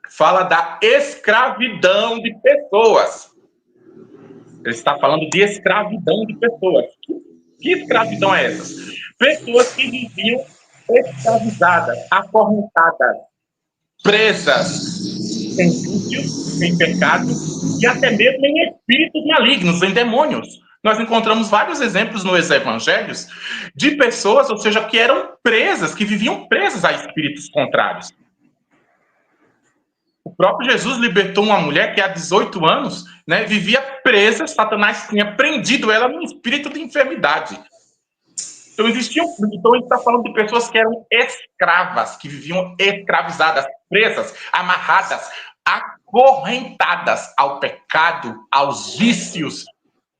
fala da escravidão de pessoas. Ele está falando de escravidão de pessoas. Que escravidão é essa? Pessoas que viviam escravizadas, acorrentadas, presas em vícios, em pecado e até mesmo em espíritos malignos, em demônios. Nós encontramos vários exemplos nos evangelhos de pessoas, ou seja, que eram presas, que viviam presas a espíritos contrários. O próprio Jesus libertou uma mulher que há 18 anos, né, vivia presa, Satanás tinha prendido ela num espírito de enfermidade. Então, ele está falando de pessoas que eram escravas, que viviam escravizadas, presas, amarradas, acorrentadas ao pecado, aos vícios,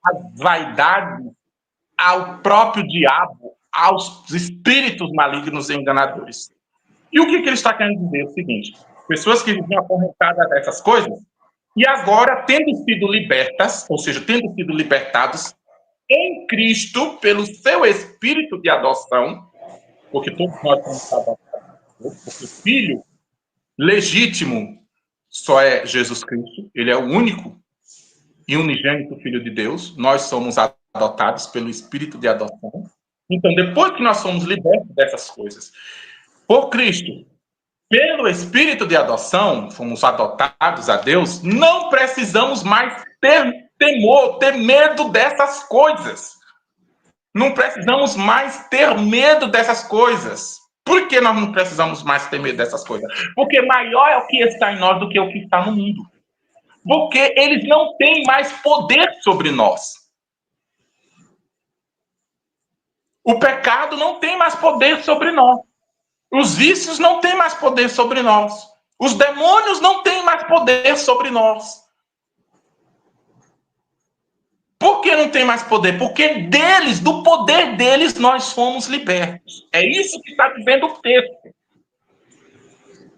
às vaidades, ao próprio diabo, aos espíritos malignos e enganadores. E o que ele está querendo dizer? É o seguinte: pessoas que viviam acorrentadas dessas coisas, e agora, tendo sido libertas, ou seja, tendo sido libertados em Cristo, pelo seu espírito de adoção, porque todos nós somos adotados, porque o filho legítimo só é Jesus Cristo, ele é o único e unigênito Filho de Deus, nós somos adotados pelo espírito de adoção. Então, depois que nós somos libertos dessas coisas, por Cristo, pelo espírito de adoção, fomos adotados a Deus, não precisamos mais ter temor, ter medo dessas coisas. Não precisamos mais ter medo dessas coisas. Por que nós não precisamos mais ter medo dessas coisas? Porque maior é o que está em nós do que o que está no mundo. Porque eles não têm mais poder sobre nós. O pecado não tem mais poder sobre nós. Os vícios não têm mais poder sobre nós. Os demônios não têm mais poder sobre nós. Por que não tem mais poder? Porque deles, do poder deles, nós fomos libertos. É isso que está dizendo o texto.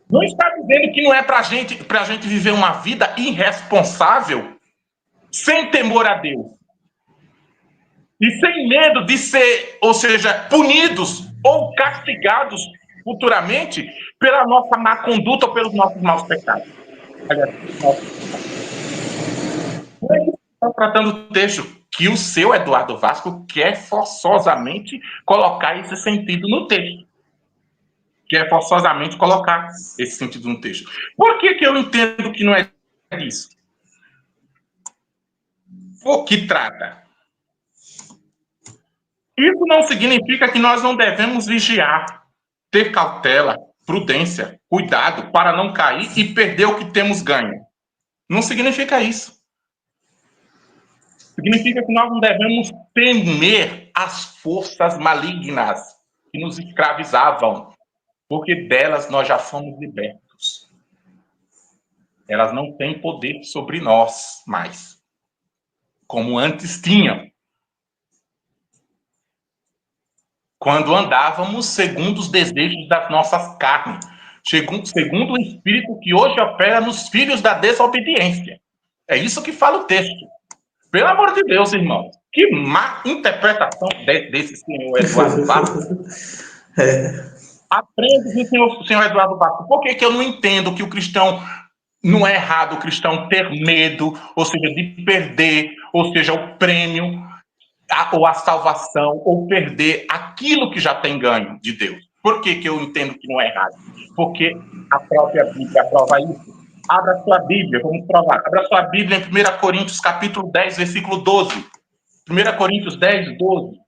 Não está dizendo que não é para a gente viver uma vida irresponsável, sem temor a Deus. E sem medo de ser, ou seja, punidos ou castigados futuramente pela nossa má conduta ou pelos nossos maus pecados. Está tratando o texto que o seu Eduardo Vasco quer forçosamente colocar esse sentido no texto. Quer forçosamente colocar esse sentido no texto. Por que eu entendo que não é isso? O que trata? Isso não significa que nós não devemos vigiar, ter cautela, prudência, cuidado para não cair e perder o que temos ganho. Não significa isso. Significa que nós não devemos temer as forças malignas que nos escravizavam, porque delas nós já fomos libertos. Elas não têm poder sobre nós mais, como antes tinham. Quando andávamos segundo os desejos das nossas carnes, segundo o Espírito que hoje opera nos filhos da desobediência. É isso que fala o texto. Pelo amor de Deus, irmão. Que má interpretação desse senhor Eduardo Vasco. Aprende, senhor Eduardo Vasco. Por que eu não entendo que o cristão, não é errado o cristão ter medo, ou seja, de perder, ou seja, o prêmio, ou a salvação, ou perder aquilo que já tem ganho de Deus? Por que eu entendo que não é errado? Porque a própria Bíblia prova isso. Abra sua Bíblia, vamos provar. Abra sua Bíblia em 1 Coríntios, capítulo 10, versículo 12. 1 Coríntios 10, 12.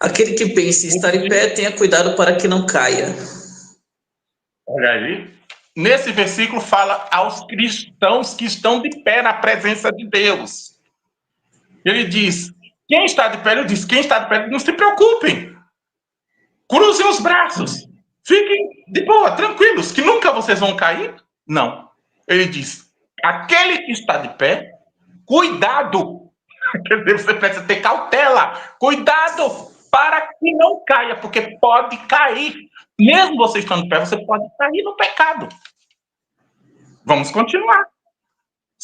Aquele que pensa em estar em pé, tenha cuidado para que não caia. Olha aí. Nesse versículo fala aos cristãos que estão de pé na presença de Deus. Ele diz, quem está de pé, ele diz, quem está de pé, não se preocupem. Cruzem os braços. Fiquem de boa, tranquilos, que nunca vocês vão cair. Não. Ele diz, aquele que está de pé, cuidado. Quer dizer, você precisa ter cautela. Cuidado para que não caia, porque pode cair. Mesmo você estando de pé, você pode cair no pecado. Vamos continuar.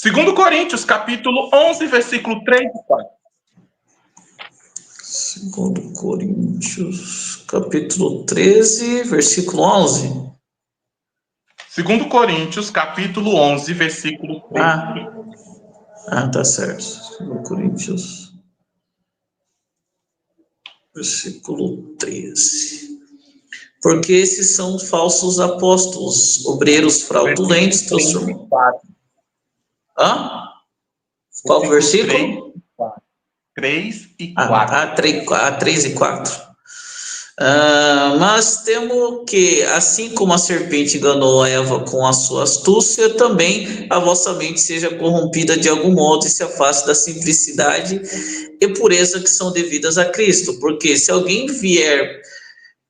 2 Coríntios, capítulo 11, versículo 3 e 4. 2 Coríntios, capítulo 13, versículo 11. 2 Coríntios, capítulo 11, versículo 3. Tá certo. 2 Coríntios, versículo 13. Porque esses são falsos apóstolos, obreiros fraudulentos, transformam. Qual versículo? 3 e 4. 3 e 4. Mas temo que, assim como a serpente enganou a Eva com a sua astúcia, também a vossa mente seja corrompida de algum modo e se afaste da simplicidade e pureza que são devidas a Cristo. Porque se alguém vier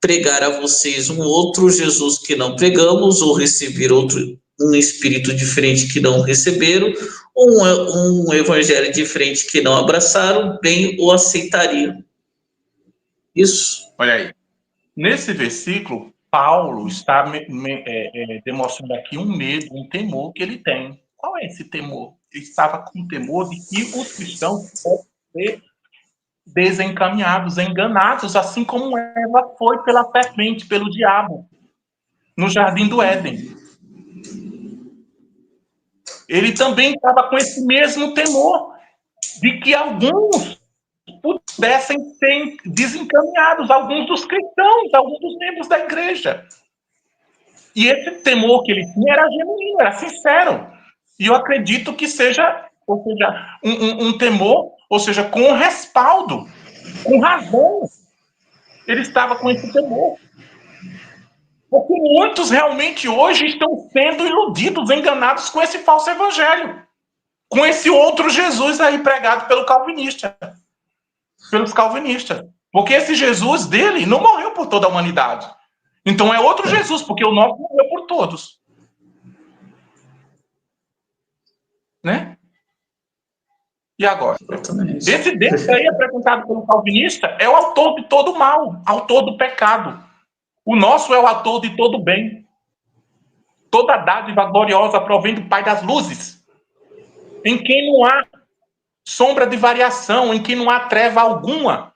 pregar a vocês um outro Jesus que não pregamos, ou receber um espírito diferente que não receberam, ou um evangelho diferente que não abraçaram, bem o aceitariam. Isso. Olha aí. Nesse versículo, Paulo está demonstrando aqui um medo, um temor que ele tem. Qual é esse temor? Ele estava com temor de que os cristãos podem ser desencaminhados, enganados, assim como Eva foi pela serpente, pelo diabo, no jardim do Éden. Ele também estava com esse mesmo temor de que alguns pudessem ser desencaminhados, alguns dos cristãos, alguns dos membros da igreja. E esse temor que ele tinha era genuíno, era sincero. E eu acredito que seja, ou seja, um temor, ou seja, com respaldo, com razão. Ele estava com esse temor. Porque muitos realmente hoje estão sendo iludidos, enganados com esse falso evangelho. Com esse outro Jesus aí pregado pelos calvinistas. Porque esse Jesus dele não morreu por toda a humanidade. Então é outro Jesus, porque o nosso morreu por todos. Né? E agora? Exatamente. Esse Deus aí apresentado pelo calvinista é o autor de todo mal, autor do pecado. O nosso é o autor de todo bem. Toda dádiva gloriosa provém do Pai das luzes, em quem não há sombra de variação, em quem não há treva alguma,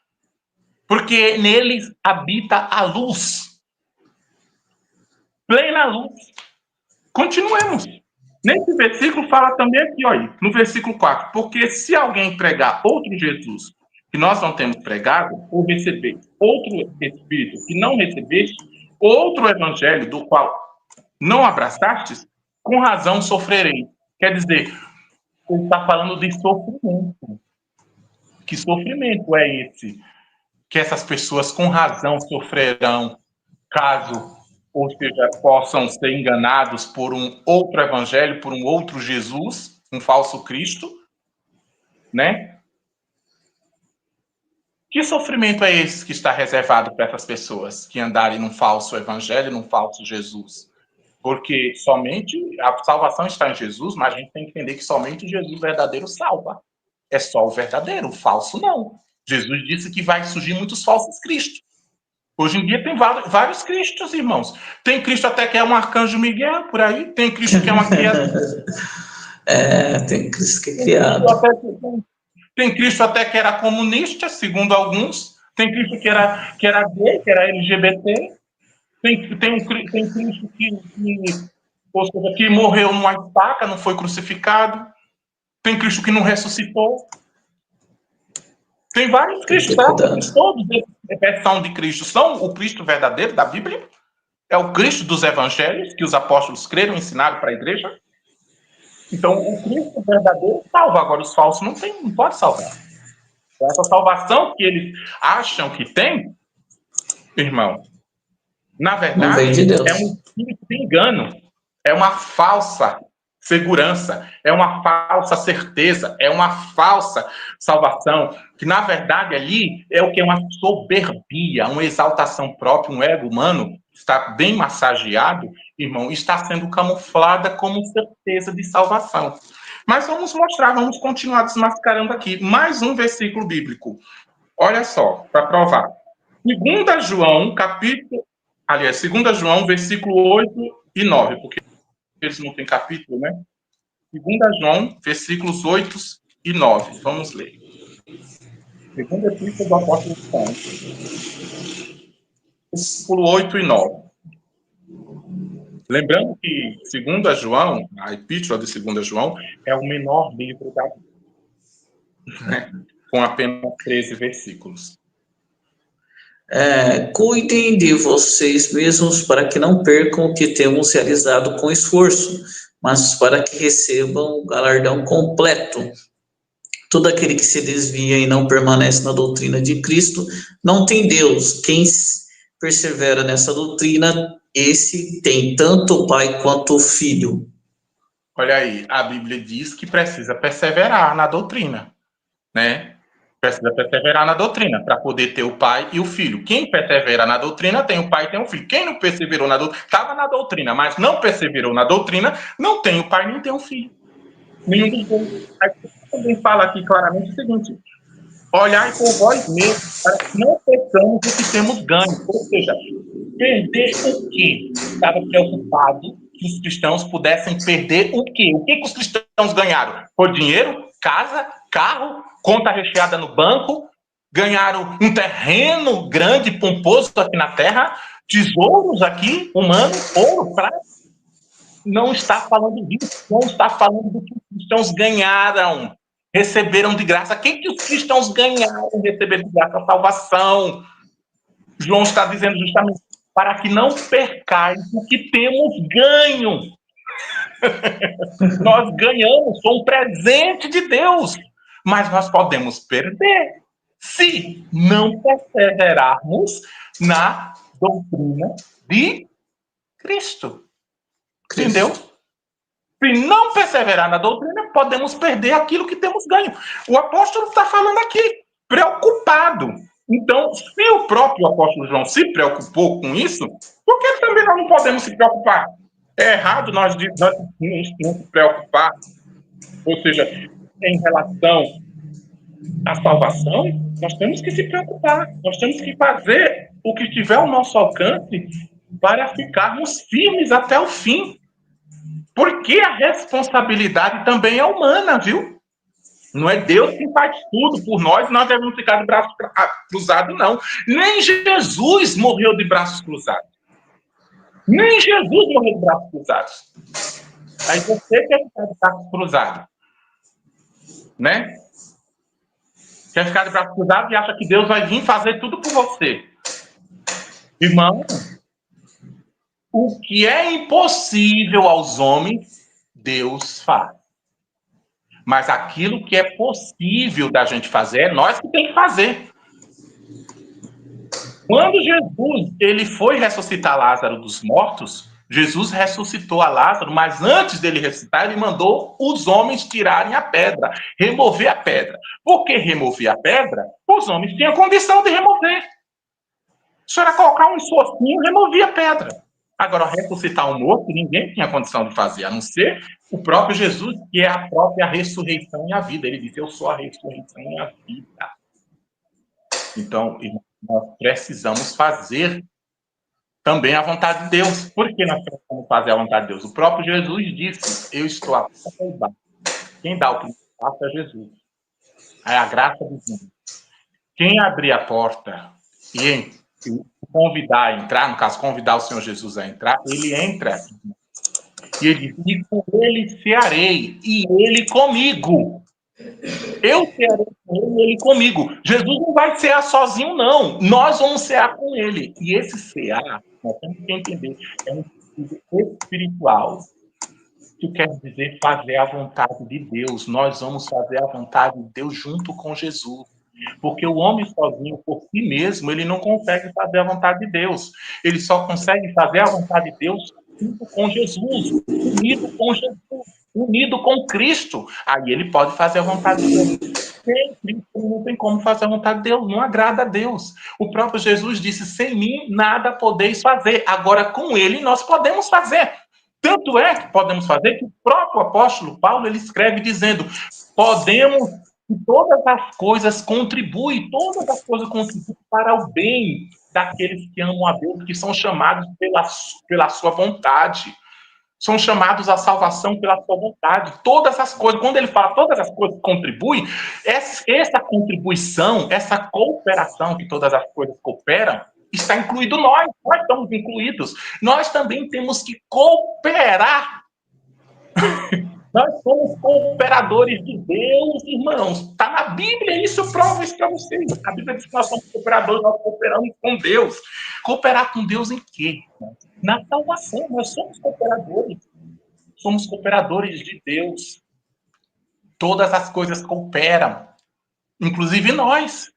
porque neles habita a luz. Plena luz. Continuemos. Nesse versículo fala também aqui, olha, no versículo 4, porque se alguém pregar outro Jesus que nós não temos pregado, ou receber outro Espírito que não recebeste, outro evangelho do qual não abraçastes, com razão sofrerei. Quer dizer, ele está falando de sofrimento. Que sofrimento é esse? Que essas pessoas com razão sofrerão, caso, ou seja, possam ser enganados por um outro evangelho, por um outro Jesus, um falso Cristo, né? Que sofrimento é esse que está reservado para essas pessoas que andarem num falso evangelho, num falso Jesus? Porque somente a salvação está em Jesus, mas a gente tem que entender que somente o Jesus verdadeiro salva. É só o verdadeiro, o falso não. Jesus disse que vai surgir muitos falsos cristos. Hoje em dia tem vários cristos, irmãos. Tem Cristo até que é um arcanjo Miguel, por aí. Tem Cristo que é uma criatura. Tem Cristo que é criado. Tem Cristo até que era comunista, segundo alguns. Tem Cristo que era gay, que era LGBT. Tem Cristo que morreu numa estaca, não foi crucificado. Tem Cristo que não ressuscitou. Tem vários Cristos, todos a versão de Cristo são o Cristo verdadeiro da Bíblia, é o Cristo dos evangelhos que os apóstolos creram e ensinaram para a igreja. Então, o Cristo verdadeiro salva, agora os falsos não pode salvar. Essa salvação que eles acham que tem, irmão, na verdade, é um espírito de engano, é uma falsa segurança, é uma falsa certeza, é uma falsa salvação, que na verdade ali é o que é uma soberbia, uma exaltação própria, um ego humano, está bem massageado, irmão, está sendo camuflada como certeza de salvação. Mas vamos mostrar, vamos continuar desmascarando aqui. Mais um versículo bíblico. Olha só, para provar. 2 João, Aliás, 2 João, versículo 8 e 9, porque eles não têm capítulo, né? 2 João, versículos 8 e 9. Vamos ler. Segunda epístola do apóstolo João, versículo 8 e 9. Lembrando que 2 João, a epístola de 2 João, é o menor livro da Bíblia, né? Com apenas 13 versículos. Cuidem de vocês mesmos para que não percam o que temos realizado com esforço, mas para que recebam o galardão completo. Todo aquele que se desvia e não permanece na doutrina de Cristo não tem Deus. Quem persevera nessa doutrina, esse tem tanto o Pai quanto o Filho. Olha aí, a Bíblia diz que precisa perseverar na doutrina, né? Precisa perseverar na doutrina para poder ter o Pai e o Filho. Quem persevera na doutrina tem o Pai e tem o Filho. Quem não perseverou na doutrina, estava na doutrina, mas não perseverou na doutrina, não tem o Pai nem tem o Filho. Nenhum dos dois. Aí também fala aqui claramente o seguinte: olhai por vós mesmos, para que não percamos o que temos ganho. Ou seja, perder o quê? Estava preocupado que os cristãos pudessem perder o quê? O que os cristãos ganharam? Foi dinheiro, casa, carro, conta recheada no banco, ganharam um terreno grande, pomposo aqui na terra, tesouros aqui, humanos, ouro, prata. Não está falando disso, não está falando do que os cristãos ganharam, receberam de graça. O que os cristãos ganharam, receberam de graça? A salvação. João está dizendo justamente para que não percais o que temos ganho. Nós ganhamos, foi um presente de Deus, mas nós podemos perder se não perseverarmos na doutrina de Cristo. Entendeu? Se não perseverar na doutrina, podemos perder aquilo que temos ganho. O apóstolo está falando aqui, preocupado, Então, se o próprio apóstolo João se preocupou com isso, por que também nós não podemos se preocupar? É errado nós não se preocupar, ou seja, em relação à salvação, nós temos que se preocupar, nós temos que fazer o que tiver ao nosso alcance para ficarmos firmes até o fim. Porque a responsabilidade também é humana, viu? Não é Deus que faz tudo por nós, nós devemos ficar de braços cruzados, não. Nem Jesus morreu de braços cruzados. Nem Jesus morreu de braços cruzados. Aí você quer ficar de braços cruzados, né? Quer ficar de braços cruzados e acha que Deus vai vir fazer tudo por você. Irmão, o que é impossível aos homens, Deus faz. Mas aquilo que é possível da gente fazer, é nós que tem que fazer. Quando Jesus ele foi ressuscitar Lázaro dos mortos, Jesus ressuscitou a Lázaro, mas antes dele ressuscitar, ele mandou os homens tirarem a pedra, remover a pedra. Por que remover a pedra? Os homens tinham condição de remover. Se era colocar um esforcinho, removia a pedra. Agora, ressuscitar um morto, ninguém tinha condição de fazer, a não ser o próprio Jesus, que é a própria ressurreição e a vida. Ele disse, eu sou a ressurreição e a vida. Então, nós precisamos fazer também a vontade de Deus. Por que nós precisamos fazer a vontade de Deus? O próprio Jesus disse, eu estou a porta. Quem dá o primeiro passo é Jesus. É a graça de Deus. Quem abrir a porta e convidar a entrar, no caso, convidar o Senhor Jesus a entrar, ele entra. E ele diz, e com ele cearei, e ele comigo. Eu cearei com ele e ele comigo. Jesus não vai cear sozinho, não. Nós vamos cear com ele. E esse cear, nós temos que entender, é um sentido espiritual. Isso quer dizer fazer a vontade de Deus. Nós vamos fazer a vontade de Deus junto com Jesus. Porque o homem sozinho, por si mesmo, ele não consegue fazer a vontade de Deus. Ele só consegue fazer a vontade de Deus junto com Jesus, unido com Jesus, unido com Cristo. Aí ele pode fazer a vontade de Deus. Sem Cristo não tem como fazer a vontade de Deus, não agrada a Deus. O próprio Jesus disse, sem mim nada podeis fazer. Agora, com ele, nós podemos fazer. Tanto é que podemos fazer que o próprio apóstolo Paulo, ele escreve dizendo, podemos... E todas as coisas contribuem para o bem daqueles que amam a Deus, que são chamados pela sua vontade. São chamados à salvação pela sua vontade. Todas as coisas, quando ele fala todas as coisas contribuem, essa contribuição, essa cooperação que todas as coisas cooperam, está incluído nós estamos incluídos. Nós também temos que cooperar. Nós somos cooperadores de Deus, irmãos. Está na Bíblia, isso eu provo isso para vocês. A Bíblia diz que nós somos cooperadores, nós cooperamos com Deus. Cooperar com Deus em quê? Na salvação, nós somos cooperadores. Somos cooperadores de Deus. Todas as coisas cooperam, inclusive nós.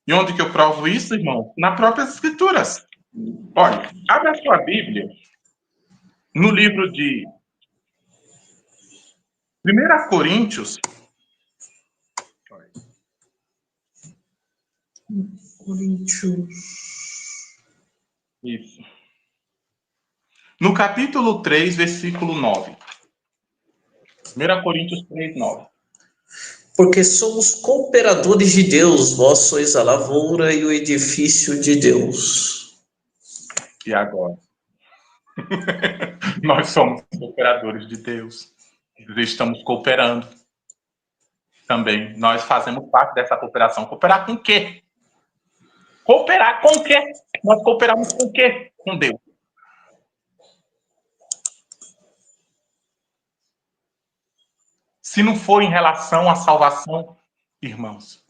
E onde que eu provo isso, irmão? Nas próprias Escrituras. Olha, abre a sua Bíblia no livro de 1 Coríntios. Isso. No capítulo 3, versículo 9. 1 Coríntios 3, 9. Porque somos cooperadores de Deus, vós sois a lavoura e o edifício de Deus. E agora? Nós somos cooperadores de Deus. Estamos cooperando também. Nós fazemos parte dessa cooperação. Cooperar com o quê? Cooperar com o quê? Nós cooperamos com o quê? Com Deus. Se não for em relação à salvação, irmãos.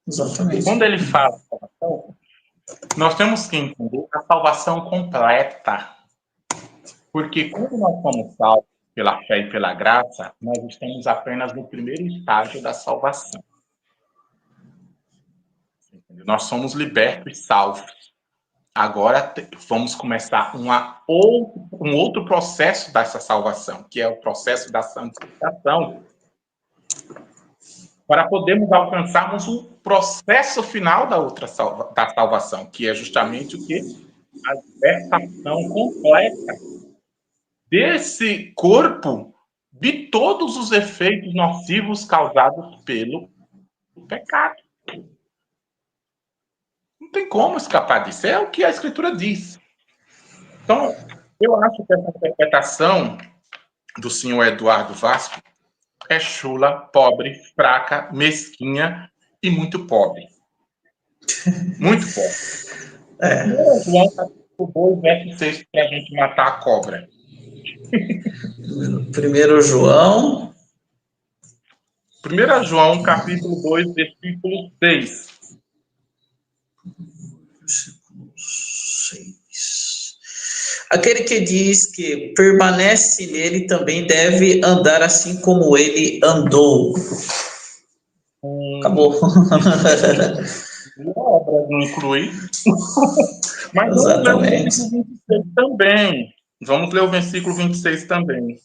Exatamente. Quando ele fala de salvação, nós temos que entender a salvação completa. Porque quando nós somos salvos pela fé e pela graça, nós estamos apenas no primeiro estágio da salvação. Nós somos libertos e salvos. Agora vamos começar um outro processo dessa salvação, que é o processo da santificação. para podermos alcançarmos o processo final da salvação, que é justamente o quê? A libertação completa desse corpo de todos os efeitos nocivos causados pelo pecado. Não tem como escapar disso. É o que a Escritura diz. Então, eu acho que essa interpretação do senhor Eduardo Vasco é chula, pobre, fraca, mesquinha e muito pobre. Muito pobre. É. João capítulo 2, verso 6, para a gente matar a cobra. 1 João. 1 João, capítulo 2, versículo 6. Versículo 6. Aquele que diz que permanece nele também deve andar assim como ele andou. Acabou. A obra não inclui. Mas Exatamente. vamos ler o versículo 26 também. Vamos ler o versículo 26 também.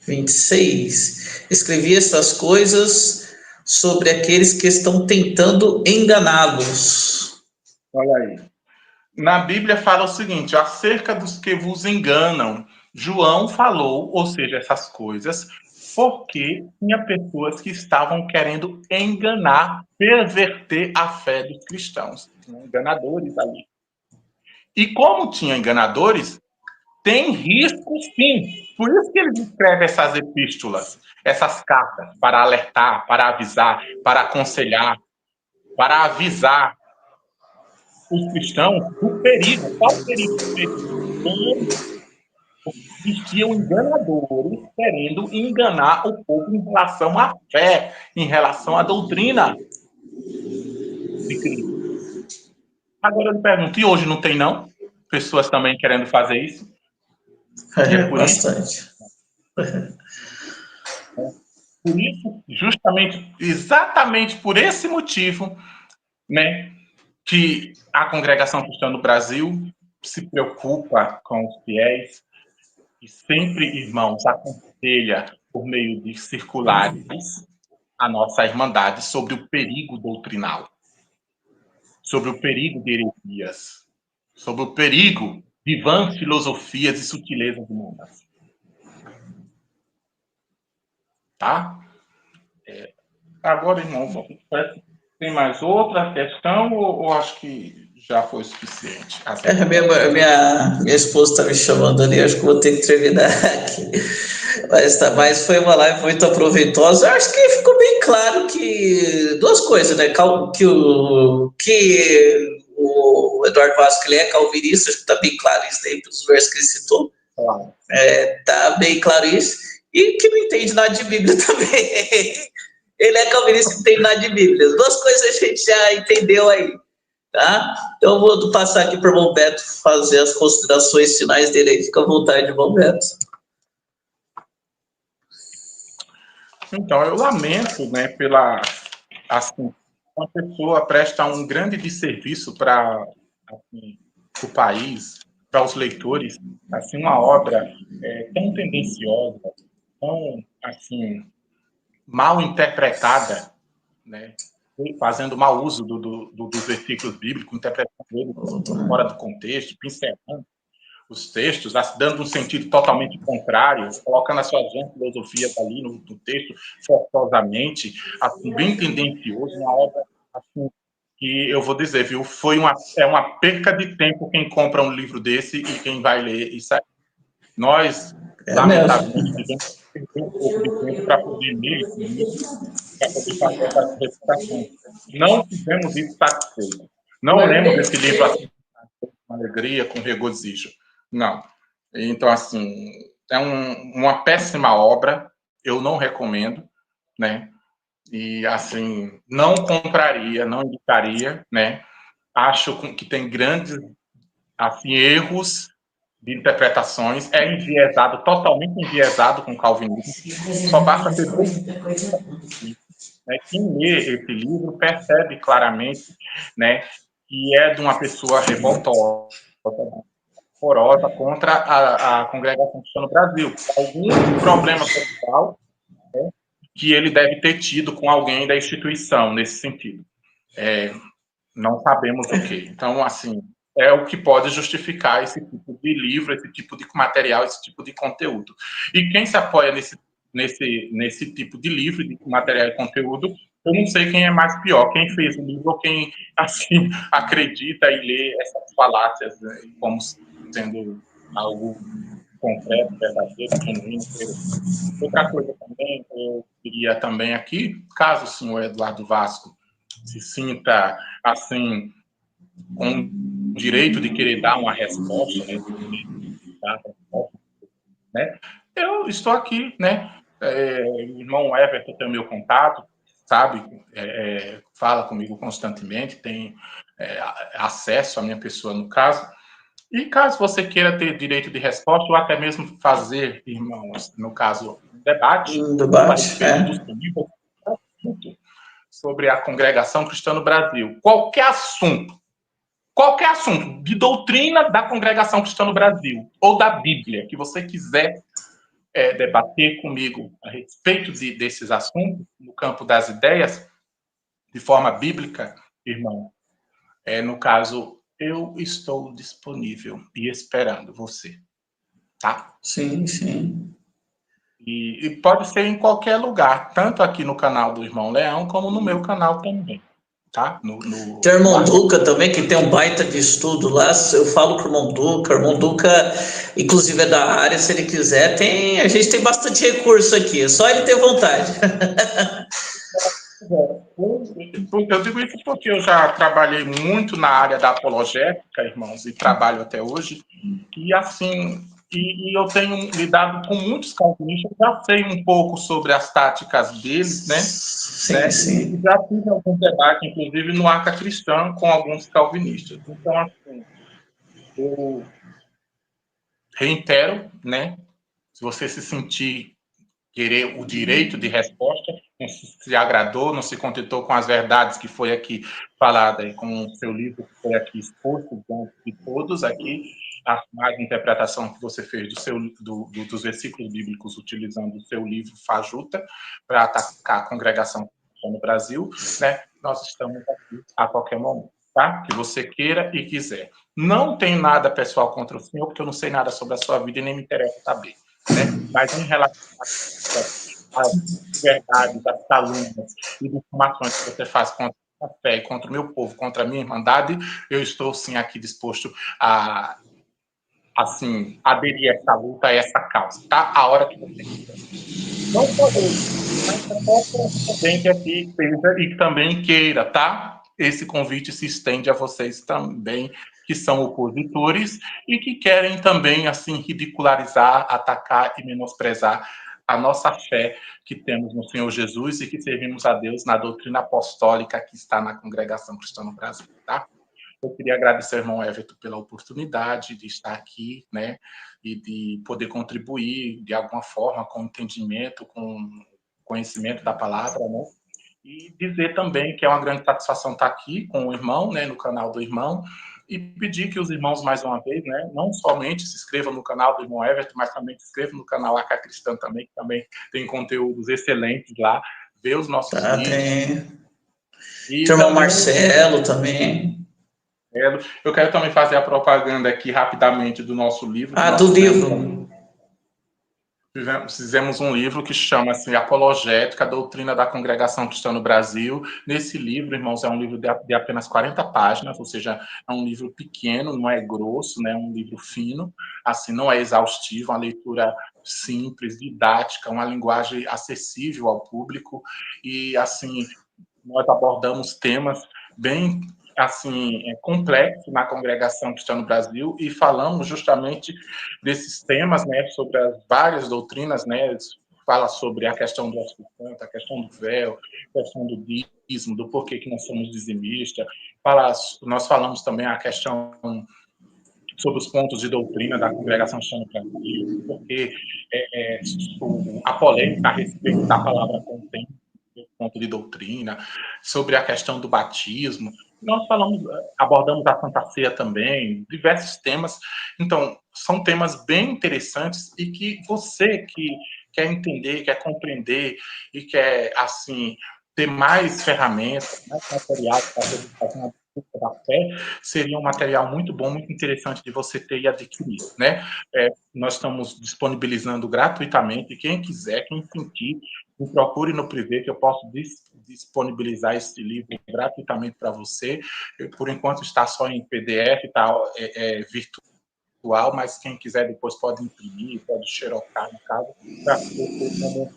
26. Escrevi essas coisas sobre aqueles que estão tentando enganá-los. Olha aí. Na Bíblia fala o seguinte, acerca dos que vos enganam. João falou, ou seja, essas coisas, porque tinha pessoas que estavam querendo enganar, perverter a fé dos cristãos. Tinha enganadores ali. E como tinha enganadores, tem risco sim. Por isso que ele escreve essas epístolas, essas cartas, para alertar, para avisar, para aconselhar, para avisar os cristãos do perigo. Qual o perigo? Existiam enganadores querendo enganar o povo em relação à fé, em relação à doutrina de Cristo. Agora eu lhe pergunto, e hoje não tem não? Pessoas também querendo fazer isso? É, bastante. Por isso, justamente, exatamente por esse motivo, né, que a congregação cristã no Brasil se preocupa com os fiéis e sempre, irmãos, aconselha por meio de circulares a nossa irmandade sobre o perigo doutrinal, sobre o perigo de heresias, sobre o perigo de vãs filosofias e sutilezas humanas. Tá? Agora, irmão, tem mais outra questão ou acho que já foi suficiente? Minha esposa está me chamando ali, acho que vou ter que terminar aqui. Mas foi uma live muito aproveitosa. Eu acho que ficou bem claro que duas coisas, né? Que o Eduardo Vasco ele é calvinista, acho que está bem claro isso aí, pelos versos que ele citou. Tá bem claro isso. E que não entende nada de Bíblia também. Ele é calvinista e não entende nada de Bíblia. As duas coisas a gente já entendeu aí. Tá? Então eu vou passar aqui para o irmão Beto fazer as considerações finais dele aí. Fica à vontade, irmão Beto. Então, eu lamento, né, pela, assim, uma pessoa presta um grande desserviço para assim, o país, para os leitores, assim, uma obra tão tendenciosa, tão, assim, mal interpretada, né, fazendo mau uso dos versículos bíblicos, interpretando eles fora do contexto, pincelando os textos, dando um sentido totalmente contrário, colocando as suas filosofias ali no texto forçosamente, assim, bem tendencioso, uma obra assim, que eu vou dizer, viu, é uma perca de tempo quem compra um livro desse e quem vai ler isso aí. Nós, lamentavelmente, tivemos que perder um pouco de tempo para poder ler para poder fazer essa reputação. Não fizemos isso satisfeito. Não lemos esse livro assim, com alegria, com regozijo. Não. Então, assim, é uma péssima obra, eu não recomendo, né? E, assim, não compraria, não indicaria, né? Acho que tem grandes, assim, erros de interpretações, é enviesado, totalmente enviesado com calvinismo. Só basta ter quem lê esse livro percebe claramente, né, que é de uma pessoa revoltosa, forosa contra a congregação cristã no Brasil. Algum problema pessoal, né, que ele deve ter tido com alguém da instituição, nesse sentido. Não sabemos o que. Então, assim, é o que pode justificar esse tipo de livro, esse tipo de material, esse tipo de conteúdo. E quem se apoia nesse tipo de livro, de material e conteúdo, eu não sei quem é mais pior, quem fez o livro ou quem, assim, acredita e lê essas falácias, né, como sendo algo concreto, verdadeiro, genuíno. Outra coisa também, eu queria também aqui, caso o senhor Eduardo Vasco se sinta, assim, com o direito de querer dar uma resposta, né? Eu estou aqui, né? O irmão Everton tem o meu contato, sabe? Fala comigo constantemente, tem acesso à minha pessoa, no caso. E caso você queira ter direito de resposta, ou até mesmo fazer, irmãos, no caso, um debate a respeito do seu livro, sobre a Congregação Cristã no Brasil. Qualquer assunto de doutrina da Congregação Cristã no Brasil, ou da Bíblia, que você quiser debater comigo a respeito desses assuntos, no campo das ideias, de forma bíblica, irmão, no caso, eu estou disponível e esperando você, tá? Sim, sim. E pode ser em qualquer lugar, tanto aqui no canal do Irmão Leão, como no meu canal também, tá? Tem o irmão Duca também, que tem um baita de estudo lá. Eu falo com o irmão Duca, inclusive é da área, se ele quiser. A gente tem bastante recurso aqui, é só ele ter vontade. Eu digo isso porque eu já trabalhei muito na área da apologética, irmãos, e trabalho até hoje, e assim, e eu tenho lidado com muitos calvinistas, já sei um pouco sobre as táticas deles, né? Sim, sim. E já fiz algum debate, inclusive, no Arca Cristã, com alguns calvinistas. Então, assim, eu reitero, né? Se você se sentir querer o direito de resposta, não se agradou, não se contentou com as verdades que foi aqui falada e com o seu livro que foi aqui exposto diante de todos aqui, a mais interpretação que você fez dos versículos bíblicos utilizando o seu livro Fajuta para atacar a congregação no Brasil, né? Nós estamos aqui a qualquer momento, tá? Que você queira e quiser. Não tem nada pessoal contra o senhor, porque eu não sei nada sobre a sua vida e nem me interessa saber, né? Mas em relação às verdades, às calúnias e informações que você faz contra a fé e contra o meu povo, contra a minha irmandade, eu estou sim aqui disposto a assim, aderir a essa luta, a essa causa, tá? A hora que você quiser. Não só hoje, mas também que aqui esteja e também queira, tá? Esse convite se estende a vocês também, que são opositores e que querem também, assim, ridicularizar, atacar e menosprezar a nossa fé que temos no Senhor Jesus e que servimos a Deus na doutrina apostólica que está na Congregação Cristã no Brasil, tá? Eu queria agradecer ao irmão Everton pela oportunidade de estar aqui, né, e de poder contribuir de alguma forma com entendimento, com conhecimento da palavra, né, e dizer também que é uma grande satisfação estar aqui com o irmão, né, no canal do irmão, e pedir que os irmãos, mais uma vez, né, não somente se inscrevam no canal do irmão Everton, mas também se inscrevam no canal Arca Cristã também, que também tem conteúdos excelentes lá, ver os nossos vídeos. Tem o irmão Marcelo também. Eu quero também fazer a propaganda aqui rapidamente do nosso livro. Do livro. Fizemos um livro que chama-se Apologética, a Doutrina da Congregação Cristã no Brasil. Nesse livro, irmãos, é um livro de apenas 40 páginas, ou seja, é um livro pequeno, não é grosso, né? É um livro fino, assim, não é exaustivo, uma leitura simples, didática, uma linguagem acessível ao público e, assim, nós abordamos temas bem assim complexos na Congregação Cristã no Brasil e falamos justamente desses temas, né, sobre as várias doutrinas, né, fala sobre a questão do Espírito Santo, a questão do véu, a questão do dízimo, do porquê que nós somos dizimistas, nós falamos também a questão sobre os pontos de doutrina da Congregação Cristã no Brasil, porque a polêmica a respeito da palavra contém ponto de doutrina, sobre a questão do batismo. Nós abordamos a Santa Ceia também, diversos temas. Então, são temas bem interessantes e que você que quer entender, quer compreender e quer, assim, ter mais ferramentas, mais material para poder fazer uma disputa da fé, seria um material muito bom, muito interessante de você ter e adquirir, né? Nós estamos disponibilizando gratuitamente, quem quiser, quem sentir, me procure no privê, que eu posso disponibilizar esse livro gratuitamente para você. Por enquanto está só em PDF, tá, virtual, mas quem quiser depois pode imprimir, pode xerocar, no caso, para ter como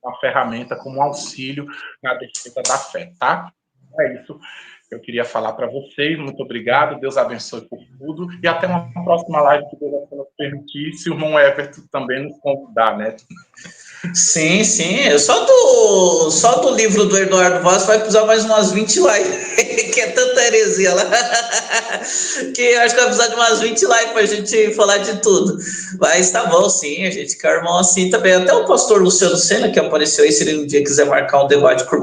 uma ferramenta, como um auxílio na defesa da fé, tá? É isso que eu queria falar para vocês. Muito obrigado, Deus abençoe por tudo, e até uma próxima live, que Deus nos permitir, se o irmão Everton também nos convidar, né? Sim, sim. Só do livro do Eduardo Vaz vai precisar mais umas 20 lives, que é tanta heresia lá, que acho que vai precisar de umas 20 lives para a gente falar de tudo. Mas tá bom, sim, a gente quer irmão assim também. Até o pastor Luciano Sena, que apareceu aí, se ele um dia quiser marcar um debate com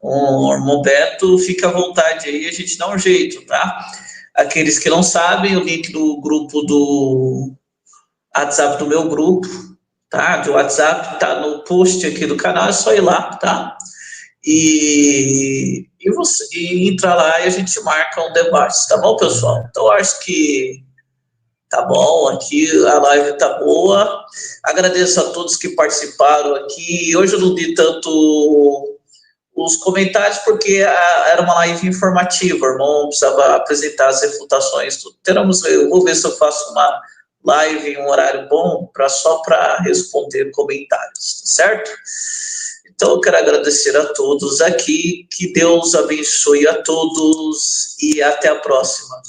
o irmão Beto, fica à vontade aí, a gente dá um jeito, tá? Aqueles que não sabem, o link do grupo do WhatsApp do meu grupo, tá? Do WhatsApp, tá no post aqui do canal, é só ir lá, tá? E entrar lá e a gente marca um debate, tá bom, pessoal? Então, acho que tá bom, aqui a live tá boa. Agradeço a todos que participaram aqui. Hoje eu não di tanto os comentários, porque era uma live informativa, o irmão precisava apresentar as refutações. Eu vou ver se eu faço uma live em um horário bom, só para responder comentários, tá certo? Então, eu quero agradecer a todos aqui, que Deus abençoe a todos e até a próxima.